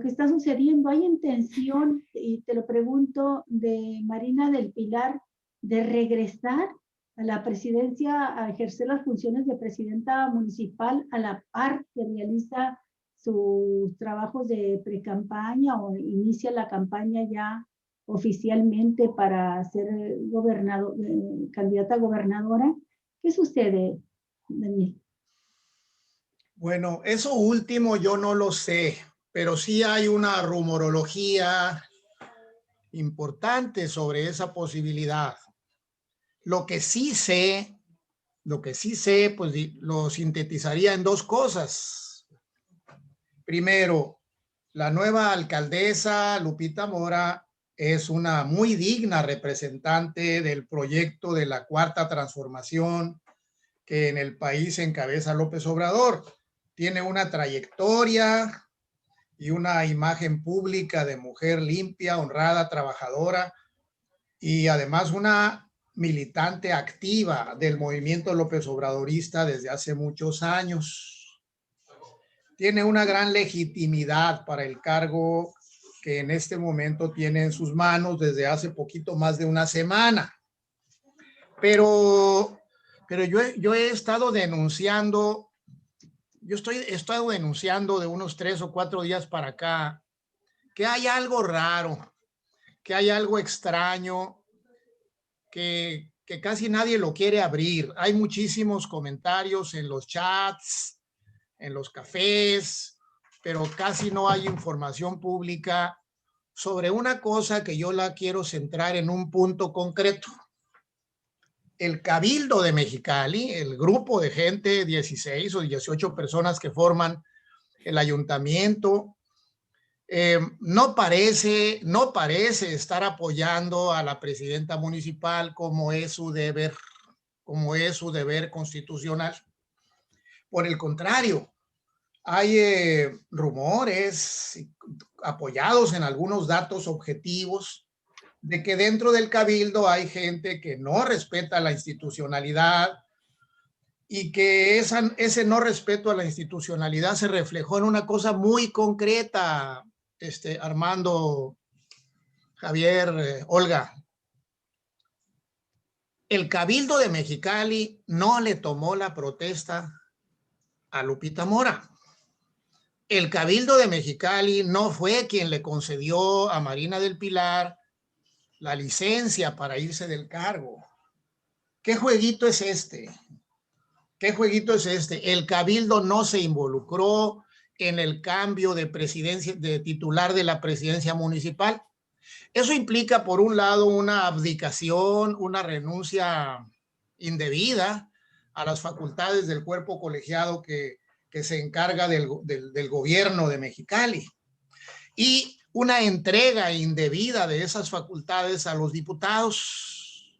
está sucediendo? ¿Hay intención, y te lo pregunto, de Marina del Pilar, de regresar a la presidencia, a ejercer las funciones de presidenta municipal a la par que realiza sus trabajos de precampaña o inicia la campaña ya oficialmente para ser candidata a gobernadora? ¿Qué sucede, Daniel? Bueno, eso último yo no lo sé, pero sí hay una rumorología importante sobre esa posibilidad. Lo que sí sé, pues lo sintetizaría en dos cosas. Primero, la nueva alcaldesa Lupita Mora es una muy digna representante del proyecto de la Cuarta Transformación que en el país encabeza López Obrador. Tiene una trayectoria y una imagen pública de mujer limpia, honrada, trabajadora y además una militante activa del movimiento López Obradorista desde hace muchos años. Tiene una gran legitimidad para el cargo que en este momento tiene en sus manos desde hace poquito más de una semana. Pero yo he estado denunciando, he estado denunciando de unos 3 o 4 días para acá que hay algo raro, que hay algo extraño, que casi nadie lo quiere abrir. Hay muchísimos comentarios en los chats, en los cafés, pero casi no hay información pública sobre una cosa que yo la quiero centrar en un punto concreto. El Cabildo de Mexicali, el grupo de gente, 16 o 18 personas que forman el ayuntamiento, no parece estar apoyando a la presidenta municipal como es su deber constitucional. Por el contrario, hay rumores apoyados en algunos datos objetivos de que dentro del Cabildo hay gente que no respeta la institucionalidad y que ese no respeto a la institucionalidad se reflejó en una cosa muy concreta, Armando, Javier, Olga. El Cabildo de Mexicali no le tomó la protesta a Lupita Mora. El Cabildo de Mexicali no fue quien le concedió a Marina del Pilar la licencia para irse del cargo. ¿Qué jueguito es este? ¿Qué jueguito es este? El Cabildo no se involucró en el cambio de presidencia, de titular de la presidencia municipal. Eso implica, por un lado, una abdicación, una renuncia indebida a las facultades del cuerpo colegiado que se encarga del gobierno de Mexicali, y una entrega indebida de esas facultades a los diputados.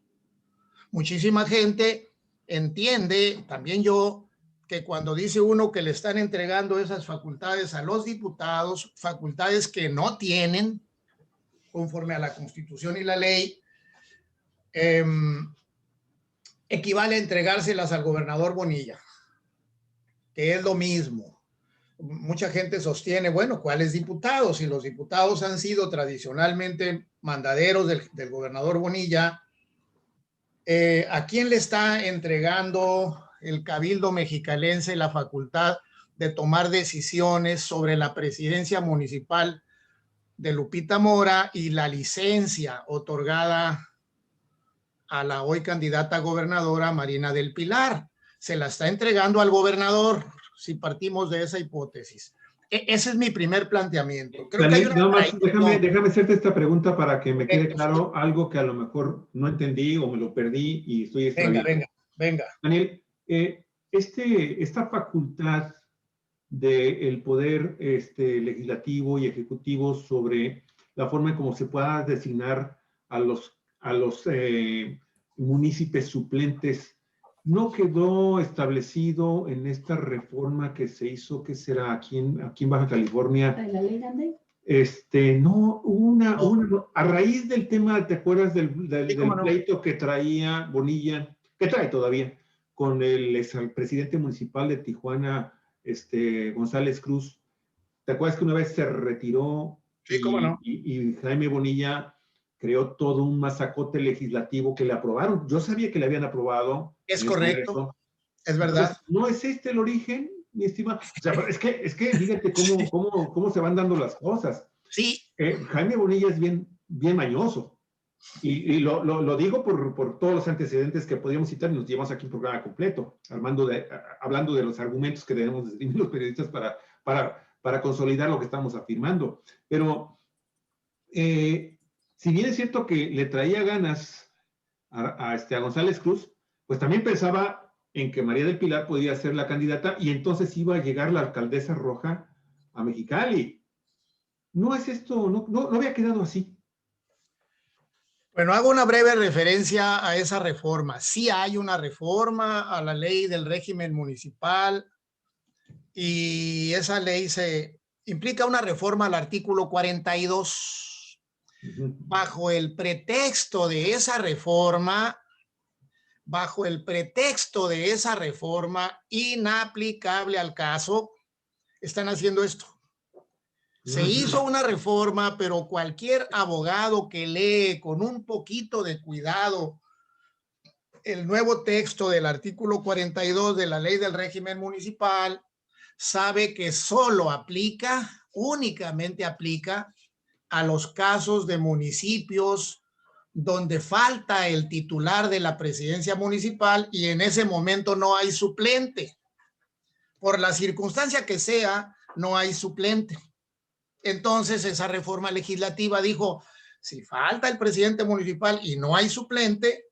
Muchísima gente entiende, también yo, que cuando dice uno que le están entregando esas facultades a los diputados, facultades que no tienen, conforme a la Constitución y la ley, equivale a entregárselas al gobernador Bonilla, que es lo mismo. Mucha gente sostiene, bueno, ¿cuáles diputados? Si los diputados han sido tradicionalmente mandaderos del gobernador Bonilla, ¿a quién le está entregando el Cabildo mexicalense la facultad de tomar decisiones sobre la presidencia municipal de Lupita Mora y la licencia otorgada a la hoy candidata gobernadora Marina del Pilar? Se la está entregando al gobernador, si partimos de esa hipótesis. Ese es mi primer planteamiento. Creo Daniel, que hay una déjame hacerte esta pregunta para que me quede claro algo que a lo mejor no entendí o me lo perdí y estoy extraviado. Venga. Daniel, esta facultad del poder legislativo y ejecutivo sobre la forma en cómo se pueda designar a los municipios suplentes, ¿no quedó establecido en esta reforma que se hizo, que será aquí en Baja California? ¿La ley Grande? No, a raíz del tema, ¿te acuerdas del pleito que traía Bonilla, que trae todavía, con el presidente municipal de Tijuana, González Cruz? ¿Te acuerdas que una vez se retiró? Sí, cómo no. Y Jaime Bonilla creó todo un masacote legislativo que le aprobaron. Yo sabía que le habían aprobado. Es correcto, es verdad. Entonces, ¿no es este el origen, mi estimado? O sea, es que fíjate cómo se van dando las cosas. Sí. Jaime Bonilla es bien mañoso. Y lo digo por todos los antecedentes que podríamos citar, y nos llevamos aquí un programa completo, hablando de los argumentos que debemos escribir los periodistas para consolidar lo que estamos afirmando. Pero si bien es cierto que le traía ganas a González Cruz, pues también pensaba en que María del Pilar podía ser la candidata y entonces iba a llegar la alcaldesa roja a Mexicali. ¿No es esto? ¿No había quedado así? Bueno, hago una breve referencia a esa reforma. Sí hay una reforma a la ley del régimen municipal y esa ley implica una reforma al artículo 42. Bajo el pretexto de esa reforma, inaplicable al caso, están haciendo esto. Se hizo una reforma, pero cualquier abogado que lee con un poquito de cuidado el nuevo texto del artículo 42 de la ley del régimen municipal sabe que únicamente aplica a los casos de municipios donde falta el titular de la presidencia municipal y en ese momento no hay suplente. Por la circunstancia que sea, no hay suplente. Entonces esa reforma legislativa dijo, si falta el presidente municipal y no hay suplente,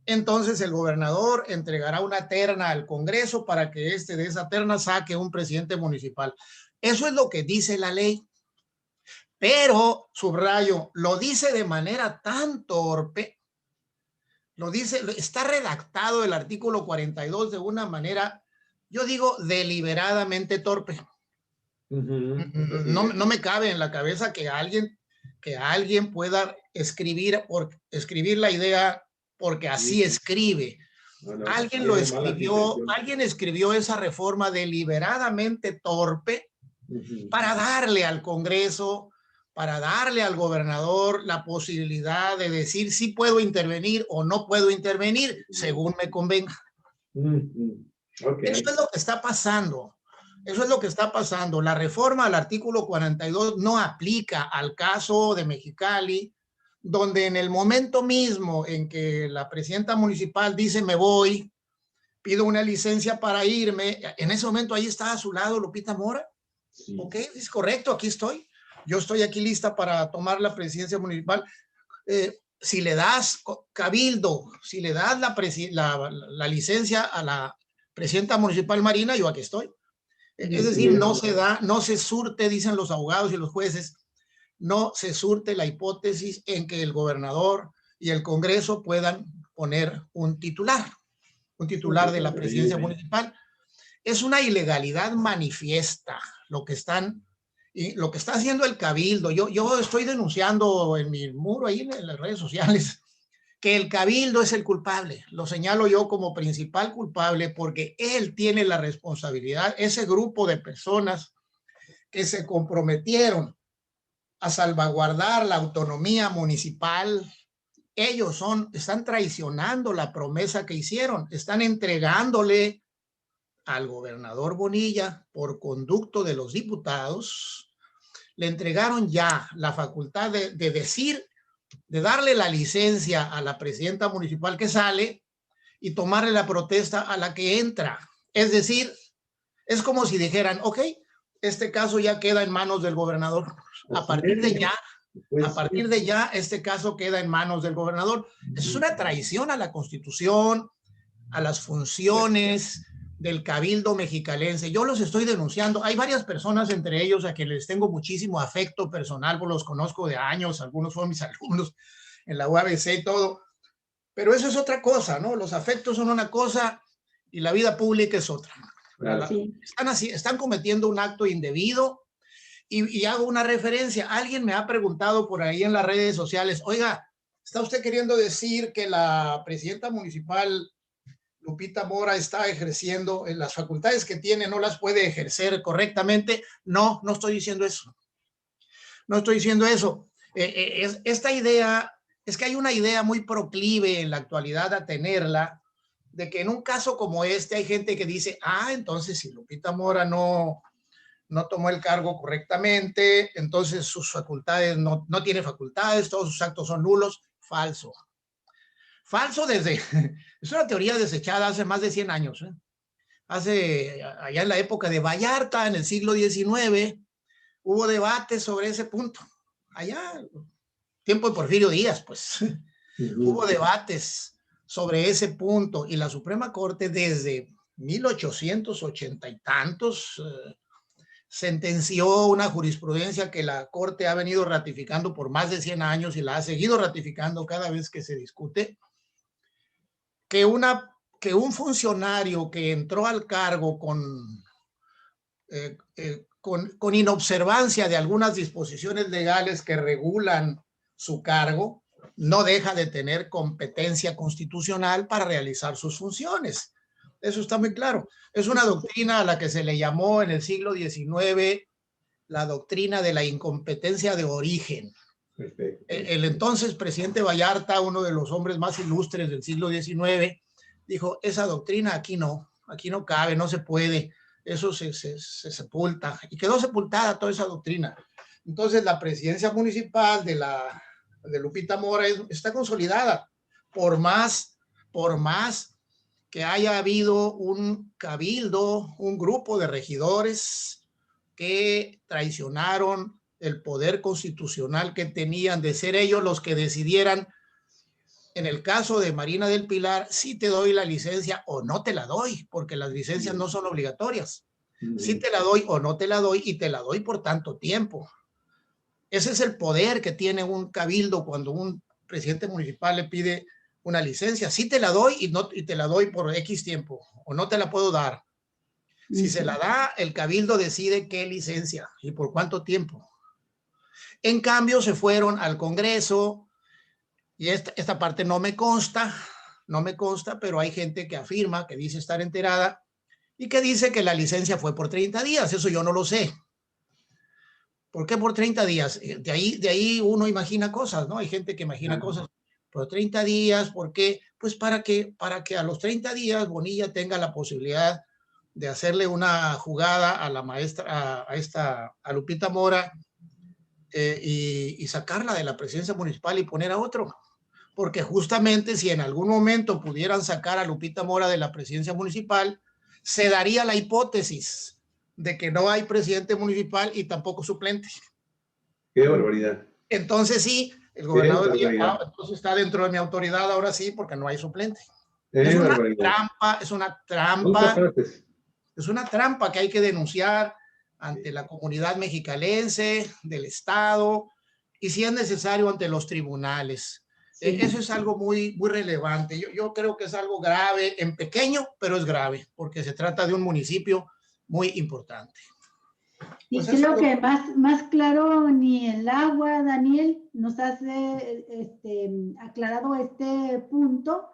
entonces el gobernador entregará una terna al Congreso para que de esa terna saque un presidente municipal. Eso es lo que dice la ley. Pero, subrayo, lo dice de manera tan torpe, lo dice, está redactado el artículo 42 de una manera, yo digo, deliberadamente torpe. No me cabe en la cabeza que alguien pueda escribir la idea porque así escribe. Alguien escribió esa reforma deliberadamente torpe para darle al Congreso, para darle al gobernador la posibilidad de decir si puedo intervenir o no puedo intervenir, según me convenga. Eso es lo que está pasando. Eso es lo que está pasando. La reforma al artículo 42 no aplica al caso de Mexicali, donde en el momento mismo en que la presidenta municipal dice me voy, pido una licencia para irme, en ese momento ahí está a su lado Lupita Mora. Sí. Ok, es correcto, aquí estoy. Yo estoy aquí lista para tomar la presidencia municipal. Si le das cabildo, si le das la licencia a la presidenta municipal Marina, yo aquí estoy. Es decir, no se surte, dicen los abogados y los jueces, no se surte la hipótesis en que el gobernador y el Congreso puedan poner un titular de la presidencia municipal. Es una ilegalidad manifiesta lo que está haciendo el cabildo. Yo estoy denunciando en mi muro ahí en las redes sociales que el cabildo es el culpable. Lo señalo yo como principal culpable porque él tiene la responsabilidad, ese grupo de personas que se comprometieron a salvaguardar la autonomía municipal. Ellos están traicionando la promesa que hicieron, están entregándole al gobernador Bonilla por conducto de los diputados, le entregaron ya la facultad de darle la licencia a la presidenta municipal que sale y tomarle la protesta a la que entra. Es decir, es como si dijeran, ok, este caso ya queda en manos del gobernador. A partir de ya, este caso queda en manos del gobernador. Es una traición a la Constitución, a las funciones del cabildo mexicalense. Yo los estoy denunciando. Hay varias personas, entre ellos a quienes les tengo muchísimo afecto personal, pues los conozco de años, algunos fueron mis alumnos en la UABC y todo, pero eso es otra cosa, ¿no? Los afectos son una cosa y la vida pública es otra. Sí. Están cometiendo un acto indebido y hago una referencia. Alguien me ha preguntado por ahí en las redes sociales, oiga, ¿está usted queriendo decir que la presidenta municipal Lupita Mora está ejerciendo las facultades que tiene, no las puede ejercer correctamente? No, no estoy diciendo eso. No estoy diciendo eso. Esta idea, es que hay una idea muy proclive en la actualidad a tenerla, de que en un caso como este hay gente que dice, entonces si Lupita Mora no tomó el cargo correctamente, entonces sus facultades no tiene facultades, todos sus actos son nulos. Falso. Falso es una teoría desechada hace más de 100 años. Allá en la época de Vallarta, en el siglo XIX, hubo debates sobre ese punto. Allá, tiempo de Porfirio Díaz, pues, hubo debates sobre ese punto y la Suprema Corte desde 1880 y tantos sentenció una jurisprudencia que la Corte ha venido ratificando por más de 100 años y la ha seguido ratificando cada vez que se discute, que un funcionario que entró al cargo con inobservancia de algunas disposiciones legales que regulan su cargo, no deja de tener competencia constitucional para realizar sus funciones. Eso está muy claro. Es una doctrina a la que se le llamó en el siglo XIX la doctrina de la incompetencia de origen. Perfecto. El entonces presidente Vallarta, uno de los hombres más ilustres del siglo XIX, dijo, esa doctrina aquí no cabe, no se puede, eso se sepulta. Y quedó sepultada toda esa doctrina. Entonces la presidencia municipal de Lupita Mora está consolidada, por más que haya habido un cabildo, un grupo de regidores que traicionaron el poder constitucional que tenían de ser ellos los que decidieran. En el caso de Marina del Pilar, sí te doy la licencia o no te la doy, porque las licencias no son obligatorias. Sí te la doy o no te la doy, y te la doy por tanto tiempo. Ese es el poder que tiene un cabildo cuando un presidente municipal le pide una licencia. Sí te la doy y te la doy por X tiempo, o no te la puedo dar. Si se la da, el cabildo decide qué licencia y por cuánto tiempo. En cambio, se fueron al Congreso, y esta parte no me consta, pero hay gente que afirma, que dice estar enterada, y que dice que la licencia fue por 30 días. Eso yo no lo sé. ¿Por qué por 30 días? De ahí uno imagina cosas, ¿no? Hay gente que imagina cosas. Por 30 días, ¿por qué? Pues para que a los 30 días Bonilla tenga la posibilidad de hacerle una jugada a la maestra, a Lupita Mora, y sacarla de la presidencia municipal y poner a otro. Porque justamente si en algún momento pudieran sacar a Lupita Mora de la presidencia municipal, se daría la hipótesis de que no hay presidente municipal y tampoco suplente. ¡Qué barbaridad! Entonces sí, el gobernador diría, entonces está dentro de mi autoridad ahora sí, porque no hay suplente. Es una trampa, es una trampa que hay que denunciar ante la comunidad mexicalense, del Estado, y si es necesario ante los tribunales. Sí. Eso es algo muy, muy relevante. Yo creo que es algo grave, en pequeño, pero es grave, porque se trata de un municipio muy importante. Y pues creo que más claro ni el agua, Daniel, nos has aclarado este punto,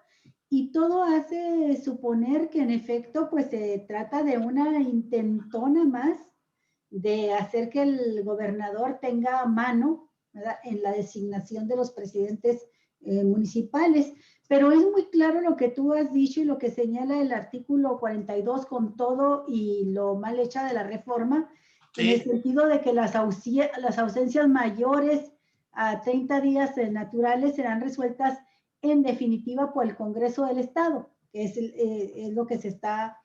y todo hace suponer que en efecto pues se trata de una intentona más de hacer que el gobernador tenga mano, ¿verdad?, en la designación de los presidentes municipales. Pero es muy claro lo que tú has dicho y lo que señala el artículo 42 con todo y lo mal hecha de la reforma, sí, en el sentido de que las ausencias mayores a 30 días naturales serán resueltas en definitiva por el Congreso del Estado, que es lo que se está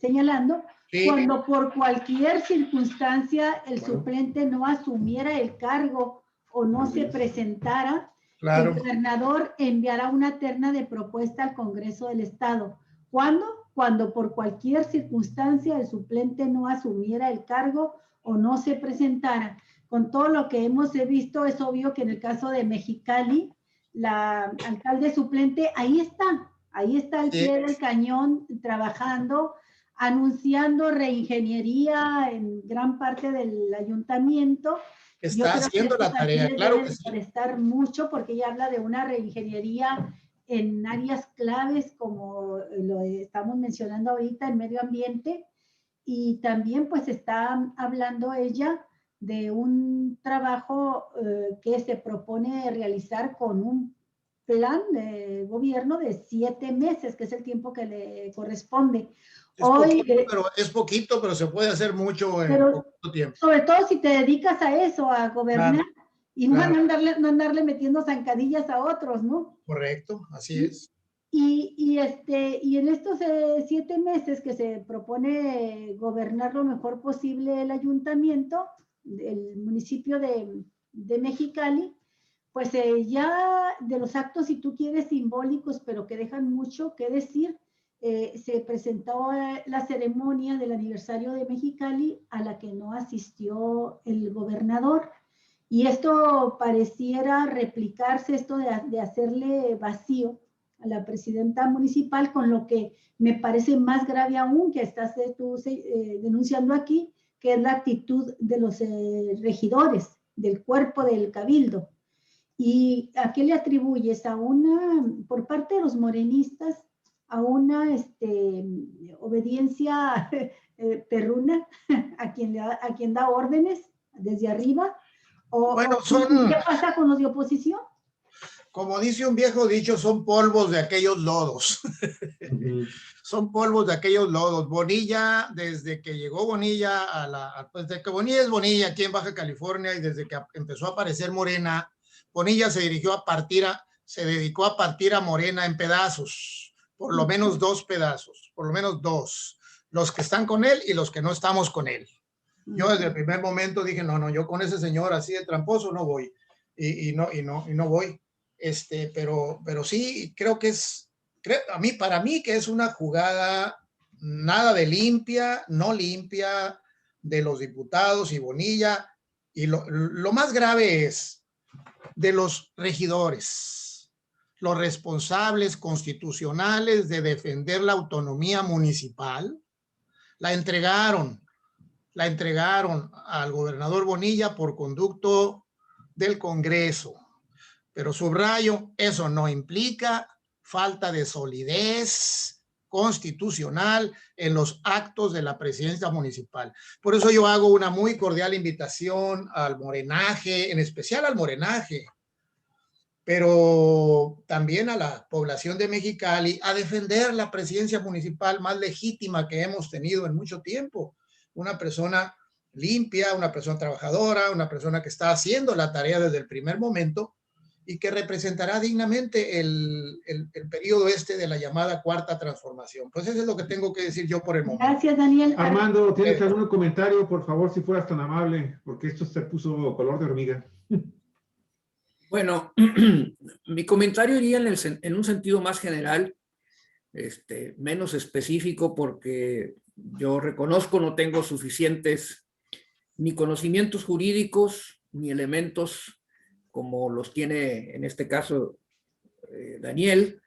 señalando, sí, cuando por cualquier circunstancia el suplente no asumiera el cargo o no se presentara, claro, el gobernador enviará una terna de propuesta al Congreso del Estado. ¿Cuándo? Cuando por cualquier circunstancia el suplente no asumiera el cargo o no se presentara. Con todo lo que hemos visto, es obvio que en el caso de Mexicali, la alcalde suplente, ahí está al pie del cañón, trabajando, anunciando reingeniería en gran parte del ayuntamiento. Está haciendo la tarea, claro que sí. Prestar mucho, porque ella habla de una reingeniería en áreas claves, como lo estamos mencionando ahorita, en medio ambiente, y también pues está hablando ella de un trabajo que se propone realizar con un plan de gobierno de 7 meses, que es el tiempo que le corresponde. Es poquito, pero se puede hacer mucho en poco tiempo. Sobre todo si te dedicas a eso, a gobernar, claro, y no, claro, no andarle metiendo zancadillas a otros, ¿no? Correcto, así es. Y en estos 7 meses que se propone gobernar lo mejor posible el ayuntamiento, el municipio de Mexicali, pues ya de los actos, si tú quieres, simbólicos, pero que dejan mucho que decir, se presentó la ceremonia del aniversario de Mexicali, a la que no asistió el gobernador, y esto pareciera replicarse, esto de hacerle vacío a la presidenta municipal, con lo que me parece más grave aún, que estás tú denunciando aquí, que es la actitud de los regidores, del cuerpo del cabildo. ¿Y a qué le atribuyes? Por parte de los morenistas, a una obediencia perruna a quien da órdenes desde arriba? Bueno, ¿qué pasa con los de oposición? Como dice un viejo dicho, son polvos de aquellos lodos. Son polvos de aquellos lodos. Bonilla, desde que llegó Bonilla desde que Bonilla es Bonilla aquí en Baja California, y desde que empezó a aparecer Morena, Bonilla se dedicó a partir a Morena en pedazos, por lo menos 2 pedazos, por lo menos 2, los que están con él y los que no estamos con él. Yo desde el primer momento dije, no, yo con ese señor así de tramposo no voy. Y no voy. Pero sí, creo que para mí que es una jugada nada de limpia, no limpia de los diputados y Bonilla. Y lo más grave es de los regidores, los responsables constitucionales de defender la autonomía municipal, la entregaron al gobernador Bonilla por conducto del Congreso. Pero subrayo, eso no implica falta de solidez constitucional en los actos de la presidencia municipal. Por eso yo hago una muy cordial invitación al morenaje, en especial al morenaje, pero también a la población de Mexicali, a defender la presidencia municipal más legítima que hemos tenido en mucho tiempo. Una persona limpia, una persona trabajadora, una persona que está haciendo la tarea desde el primer momento y que representará dignamente el periodo de la llamada cuarta transformación. Pues eso es lo que tengo que decir yo por el momento. Gracias, Daniel. Armando, ¿tienes algún comentario? Por favor, si fueras tan amable, porque esto se puso color de hormiga. Bueno, mi comentario iría en un sentido más general, menos específico, porque yo reconozco no tengo suficientes ni conocimientos jurídicos ni elementos como los tiene en este caso Daniel,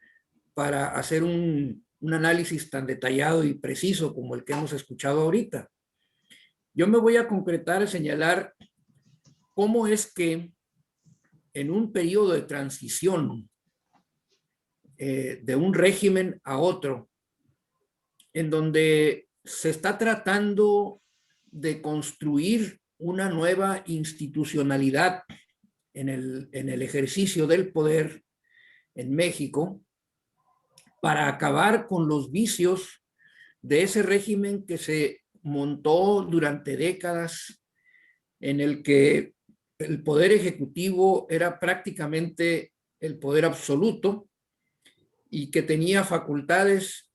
para hacer un análisis tan detallado y preciso como el que hemos escuchado ahorita. Yo me voy a concretar en señalar cómo es que en un periodo de transición de un régimen a otro, en donde se está tratando de construir una nueva institucionalidad en el ejercicio del poder en México, para acabar con los vicios de ese régimen que se montó durante décadas, en el que el poder ejecutivo era prácticamente el poder absoluto y que tenía facultades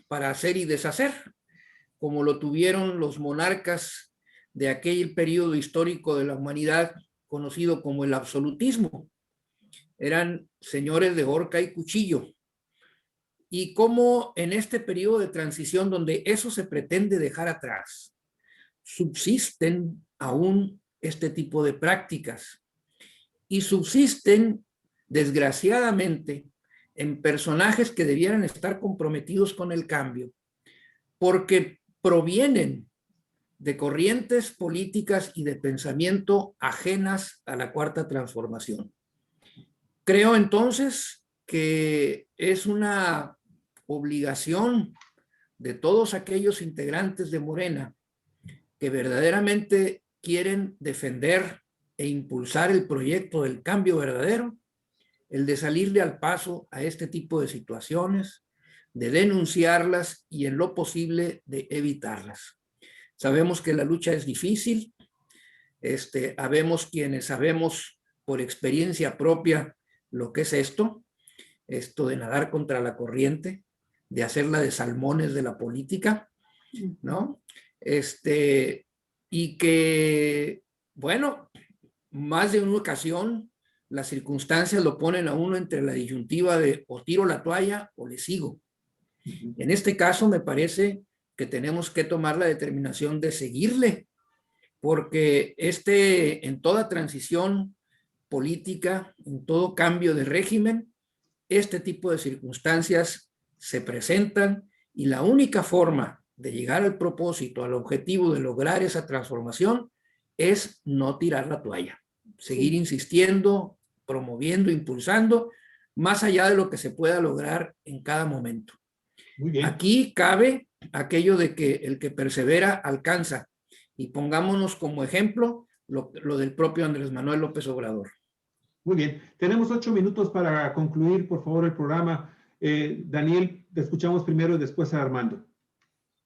para hacer y deshacer, como lo tuvieron los monarcas de aquel periodo histórico de la humanidad conocido como el absolutismo. Eran señores de horca y cuchillo. Y cómo en este periodo de transición, donde eso se pretende dejar atrás, subsisten aún este tipo de prácticas y subsisten, desgraciadamente, en personajes que debieran estar comprometidos con el cambio, porque provienen de corrientes políticas y de pensamiento ajenas a la cuarta transformación. Creo entonces que es una obligación de todos aquellos integrantes de Morena que verdaderamente quieren defender e impulsar el proyecto del cambio verdadero, el de salirle al paso a este tipo de situaciones, de denunciarlas y en lo posible de evitarlas. Sabemos que la lucha es difícil, habemos quienes sabemos por experiencia propia lo que es esto de nadar contra la corriente, de hacerla de salmones de la política, ¿no? Y que, bueno, más de una ocasión las circunstancias lo ponen a uno entre la disyuntiva de o tiro la toalla o le sigo. En este caso me parece que tenemos que tomar la determinación de seguirle, porque en toda transición política, en todo cambio de régimen, este tipo de circunstancias se presentan y la única forma de llegar al propósito, al objetivo de lograr esa transformación es no tirar la toalla, seguir insistiendo, promoviendo, impulsando, más allá de lo que se pueda lograr en cada momento. Muy bien. Aquí cabe aquello de que el que persevera alcanza, y pongámonos como ejemplo lo del propio Andrés Manuel López Obrador. Muy bien, tenemos 8 minutos para concluir, por favor, el programa. Daniel, te escuchamos primero y después a Armando.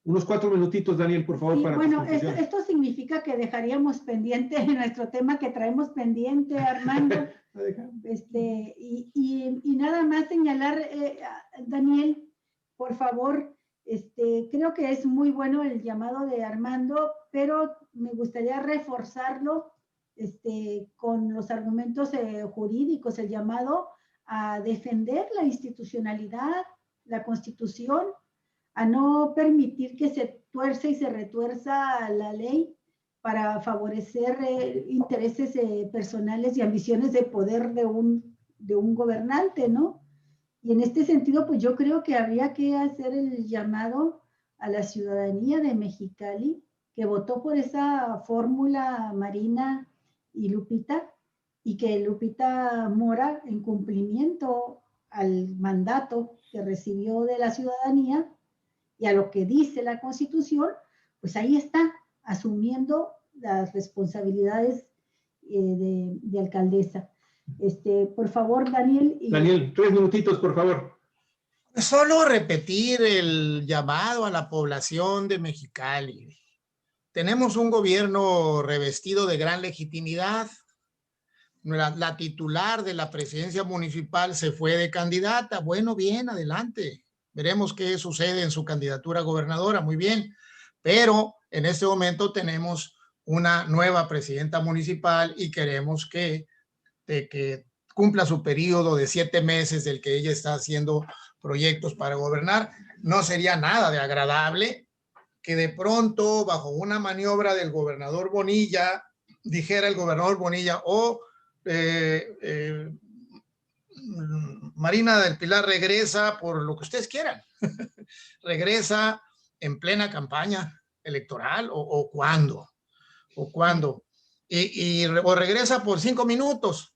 Unos 4 minutitos, Daniel, por favor. Sí, para bueno, esto significa que dejaríamos pendiente nuestro tema que traemos pendiente, Armando. Y nada más señalar, Daniel, por favor, Creo que es muy bueno el llamado de Armando, pero me gustaría reforzarlo con los argumentos jurídicos, el llamado a defender la institucionalidad, la Constitución, a no permitir que se tuerce y se retuerza la ley para favorecer intereses personales y ambiciones de poder de un gobernante, ¿no? Y en este sentido, pues yo creo que habría que hacer el llamado a la ciudadanía de Mexicali, que votó por esa fórmula Marina y Lupita, y que Lupita Mora, en cumplimiento al mandato que recibió de la ciudadanía y a lo que dice la Constitución, pues ahí está, asumiendo las responsabilidades de alcaldesa. Por favor, Daniel. Daniel, 3 minutitos, por favor. Solo repetir el llamado a la población de Mexicali. Tenemos un gobierno revestido de gran legitimidad. La titular de la presidencia municipal se fue de candidata. Bueno, bien, adelante. Veremos qué sucede en su candidatura a gobernadora. Muy bien. Pero en este momento tenemos una nueva presidenta municipal y queremos que cumpla su periodo de 7 meses del que ella está haciendo proyectos para gobernar. No sería nada de agradable que de pronto, bajo una maniobra del gobernador Bonilla, dijera el gobernador Bonilla, Marina del Pilar regresa por lo que ustedes quieran, regresa en plena campaña electoral o cuándo, o regresa por 5 minutos.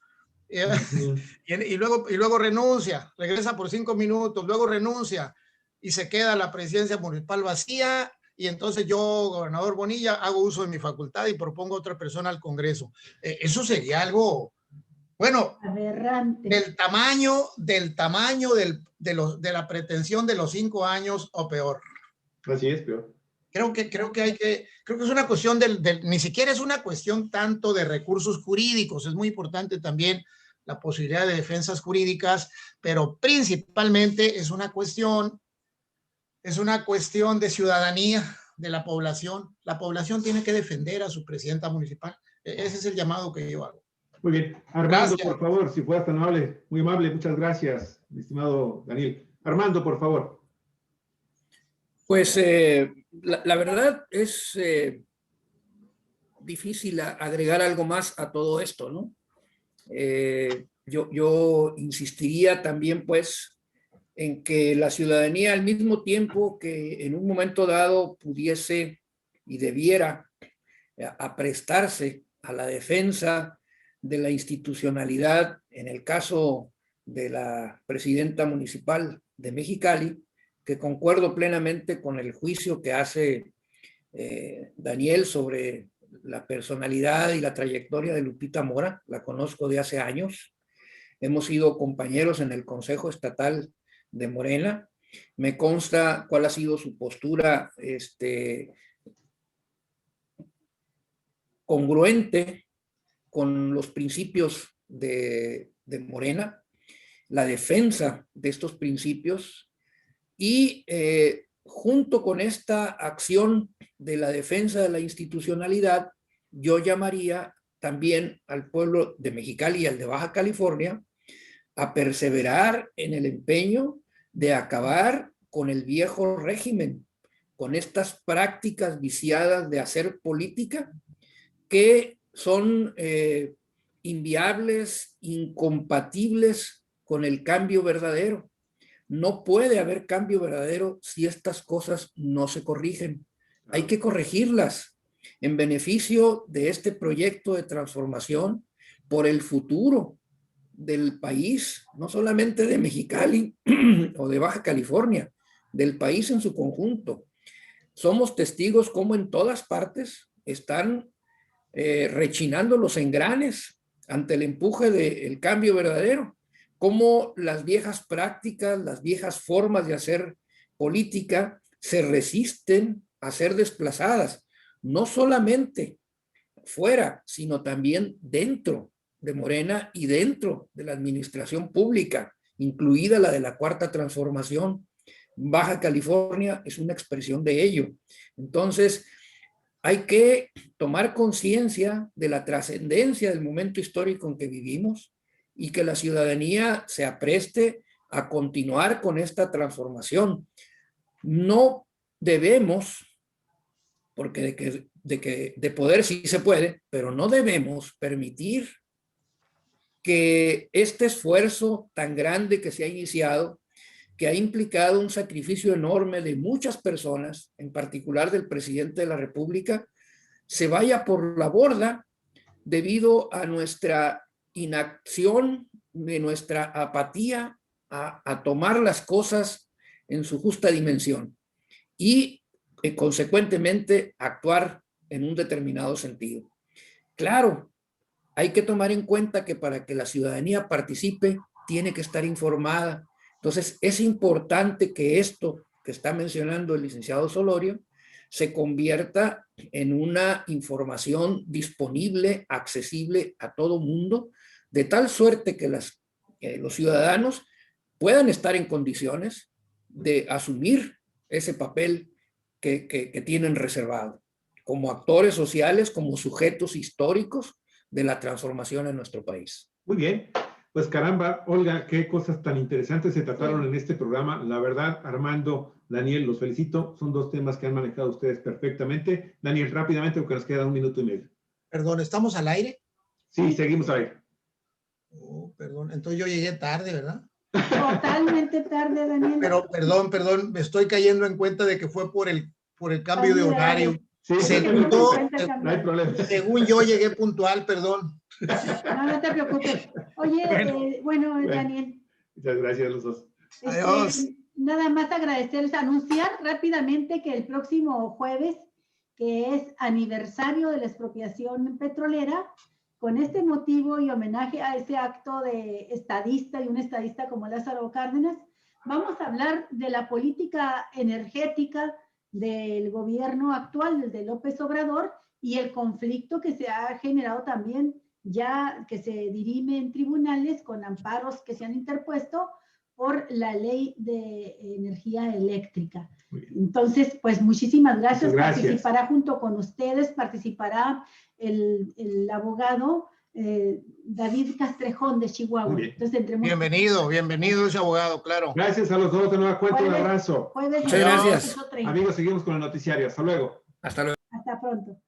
Y luego renuncia, regresa por 5 minutos, luego renuncia y se queda la presidencia municipal vacía, y entonces yo, gobernador Bonilla, hago uso de mi facultad y propongo a otra persona al Congreso. Eso sería algo, bueno, aberrante, del tamaño de la pretensión de los 5 años o peor. Así es, peor. Creo que es una cuestión ni siquiera es una cuestión tanto de recursos jurídicos, es muy importante también la posibilidad de defensas jurídicas, pero principalmente es una cuestión de ciudadanía de la población. La población tiene que defender a su presidenta municipal. Ese es el llamado que yo hago. Muy bien. Armando, Gracias. por favor, si fueras tan amable. Muy amable, muchas gracias, mi estimado Daniel. Armando, por favor. Pues la verdad es difícil agregar algo más a todo esto, ¿no? Yo insistiría también, pues, en que la ciudadanía, al mismo tiempo que en un momento dado pudiese y debiera aprestarse a la defensa de la institucionalidad, en el caso de la presidenta municipal de Mexicali, que concuerdo plenamente con el juicio que hace Daniel sobre la personalidad y la trayectoria de Lupita Mora. La conozco de hace años. Hemos sido compañeros en el Consejo Estatal de Morena. Me consta cuál ha sido su postura congruente con los principios de Morena, la defensa de estos principios, y junto con esta acción de la defensa de la institucionalidad, yo llamaría también al pueblo de Mexicali y al de Baja California a perseverar en el empeño de acabar con el viejo régimen, con estas prácticas viciadas de hacer política que son inviables, incompatibles con el cambio verdadero. No puede haber cambio verdadero si estas cosas no se corrigen. Hay que corregirlas en beneficio de este proyecto de transformación por el futuro del país, no solamente de Mexicali o de Baja California, del país en su conjunto. Somos testigos cómo en todas partes están rechinando los engranes ante el empuje del cambio verdadero, cómo las viejas prácticas, las viejas formas de hacer política se resisten a ser desplazadas, no solamente fuera, sino también dentro de Morena y dentro de la administración pública, incluida la de la Cuarta Transformación. Baja California es una expresión de ello. Entonces, hay que tomar conciencia de la trascendencia del momento histórico en que vivimos y que la ciudadanía se apreste a continuar con esta transformación. No debemos, porque de poder sí se puede, pero no debemos permitir que este esfuerzo tan grande que se ha iniciado, que ha implicado un sacrificio enorme de muchas personas, en particular del presidente de la República, se vaya por la borda debido a nuestra inacción, de nuestra apatía a tomar las cosas en su justa dimensión y consecuentemente actuar en un determinado sentido. Claro, hay que tomar en cuenta que para que la ciudadanía participe, tiene que estar informada. Entonces, es importante que esto que está mencionando el licenciado Solorio se convierta en una información disponible, accesible a todo mundo, de tal suerte que los ciudadanos puedan estar en condiciones de asumir ese papel que tienen reservado, como actores sociales, como sujetos históricos de la transformación en nuestro país. Muy bien. Pues caramba, Olga, qué cosas tan interesantes se trataron en este programa. La verdad, Armando, Daniel, los felicito. Son dos temas que han manejado ustedes perfectamente. Daniel, rápidamente, porque nos queda 1 minuto y medio. Perdón, ¿estamos al aire? Sí, seguimos al aire. Oh, perdón, entonces yo llegué tarde, ¿verdad? Totalmente tarde, Daniel. Pero perdón, me estoy cayendo en cuenta de que fue por el cambio de horario. Sí, Según no hay problema. Según yo llegué puntual, perdón. No te preocupes. Oye, bueno, Daniel. Muchas gracias a los dos. Adiós. Nada más agradecerles, anunciar rápidamente que el próximo jueves, que es aniversario de la expropiación petrolera, con este motivo y homenaje a ese acto de estadista y un estadista como Lázaro Cárdenas, vamos a hablar de la política energética del gobierno actual, el de López Obrador, y el conflicto que se ha generado también, ya que se dirime en tribunales con amparos que se han interpuesto por la ley de energía eléctrica. Entonces, pues muchísimas gracias. Participará junto con ustedes, participará el abogado David Castrejón de Chihuahua. Entonces, bienvenido ese abogado, claro. Gracias a los dos de nueva cuenta, un abrazo. Muchas gracias. Amigos, seguimos con el noticiario. Hasta luego. Hasta luego. Hasta pronto.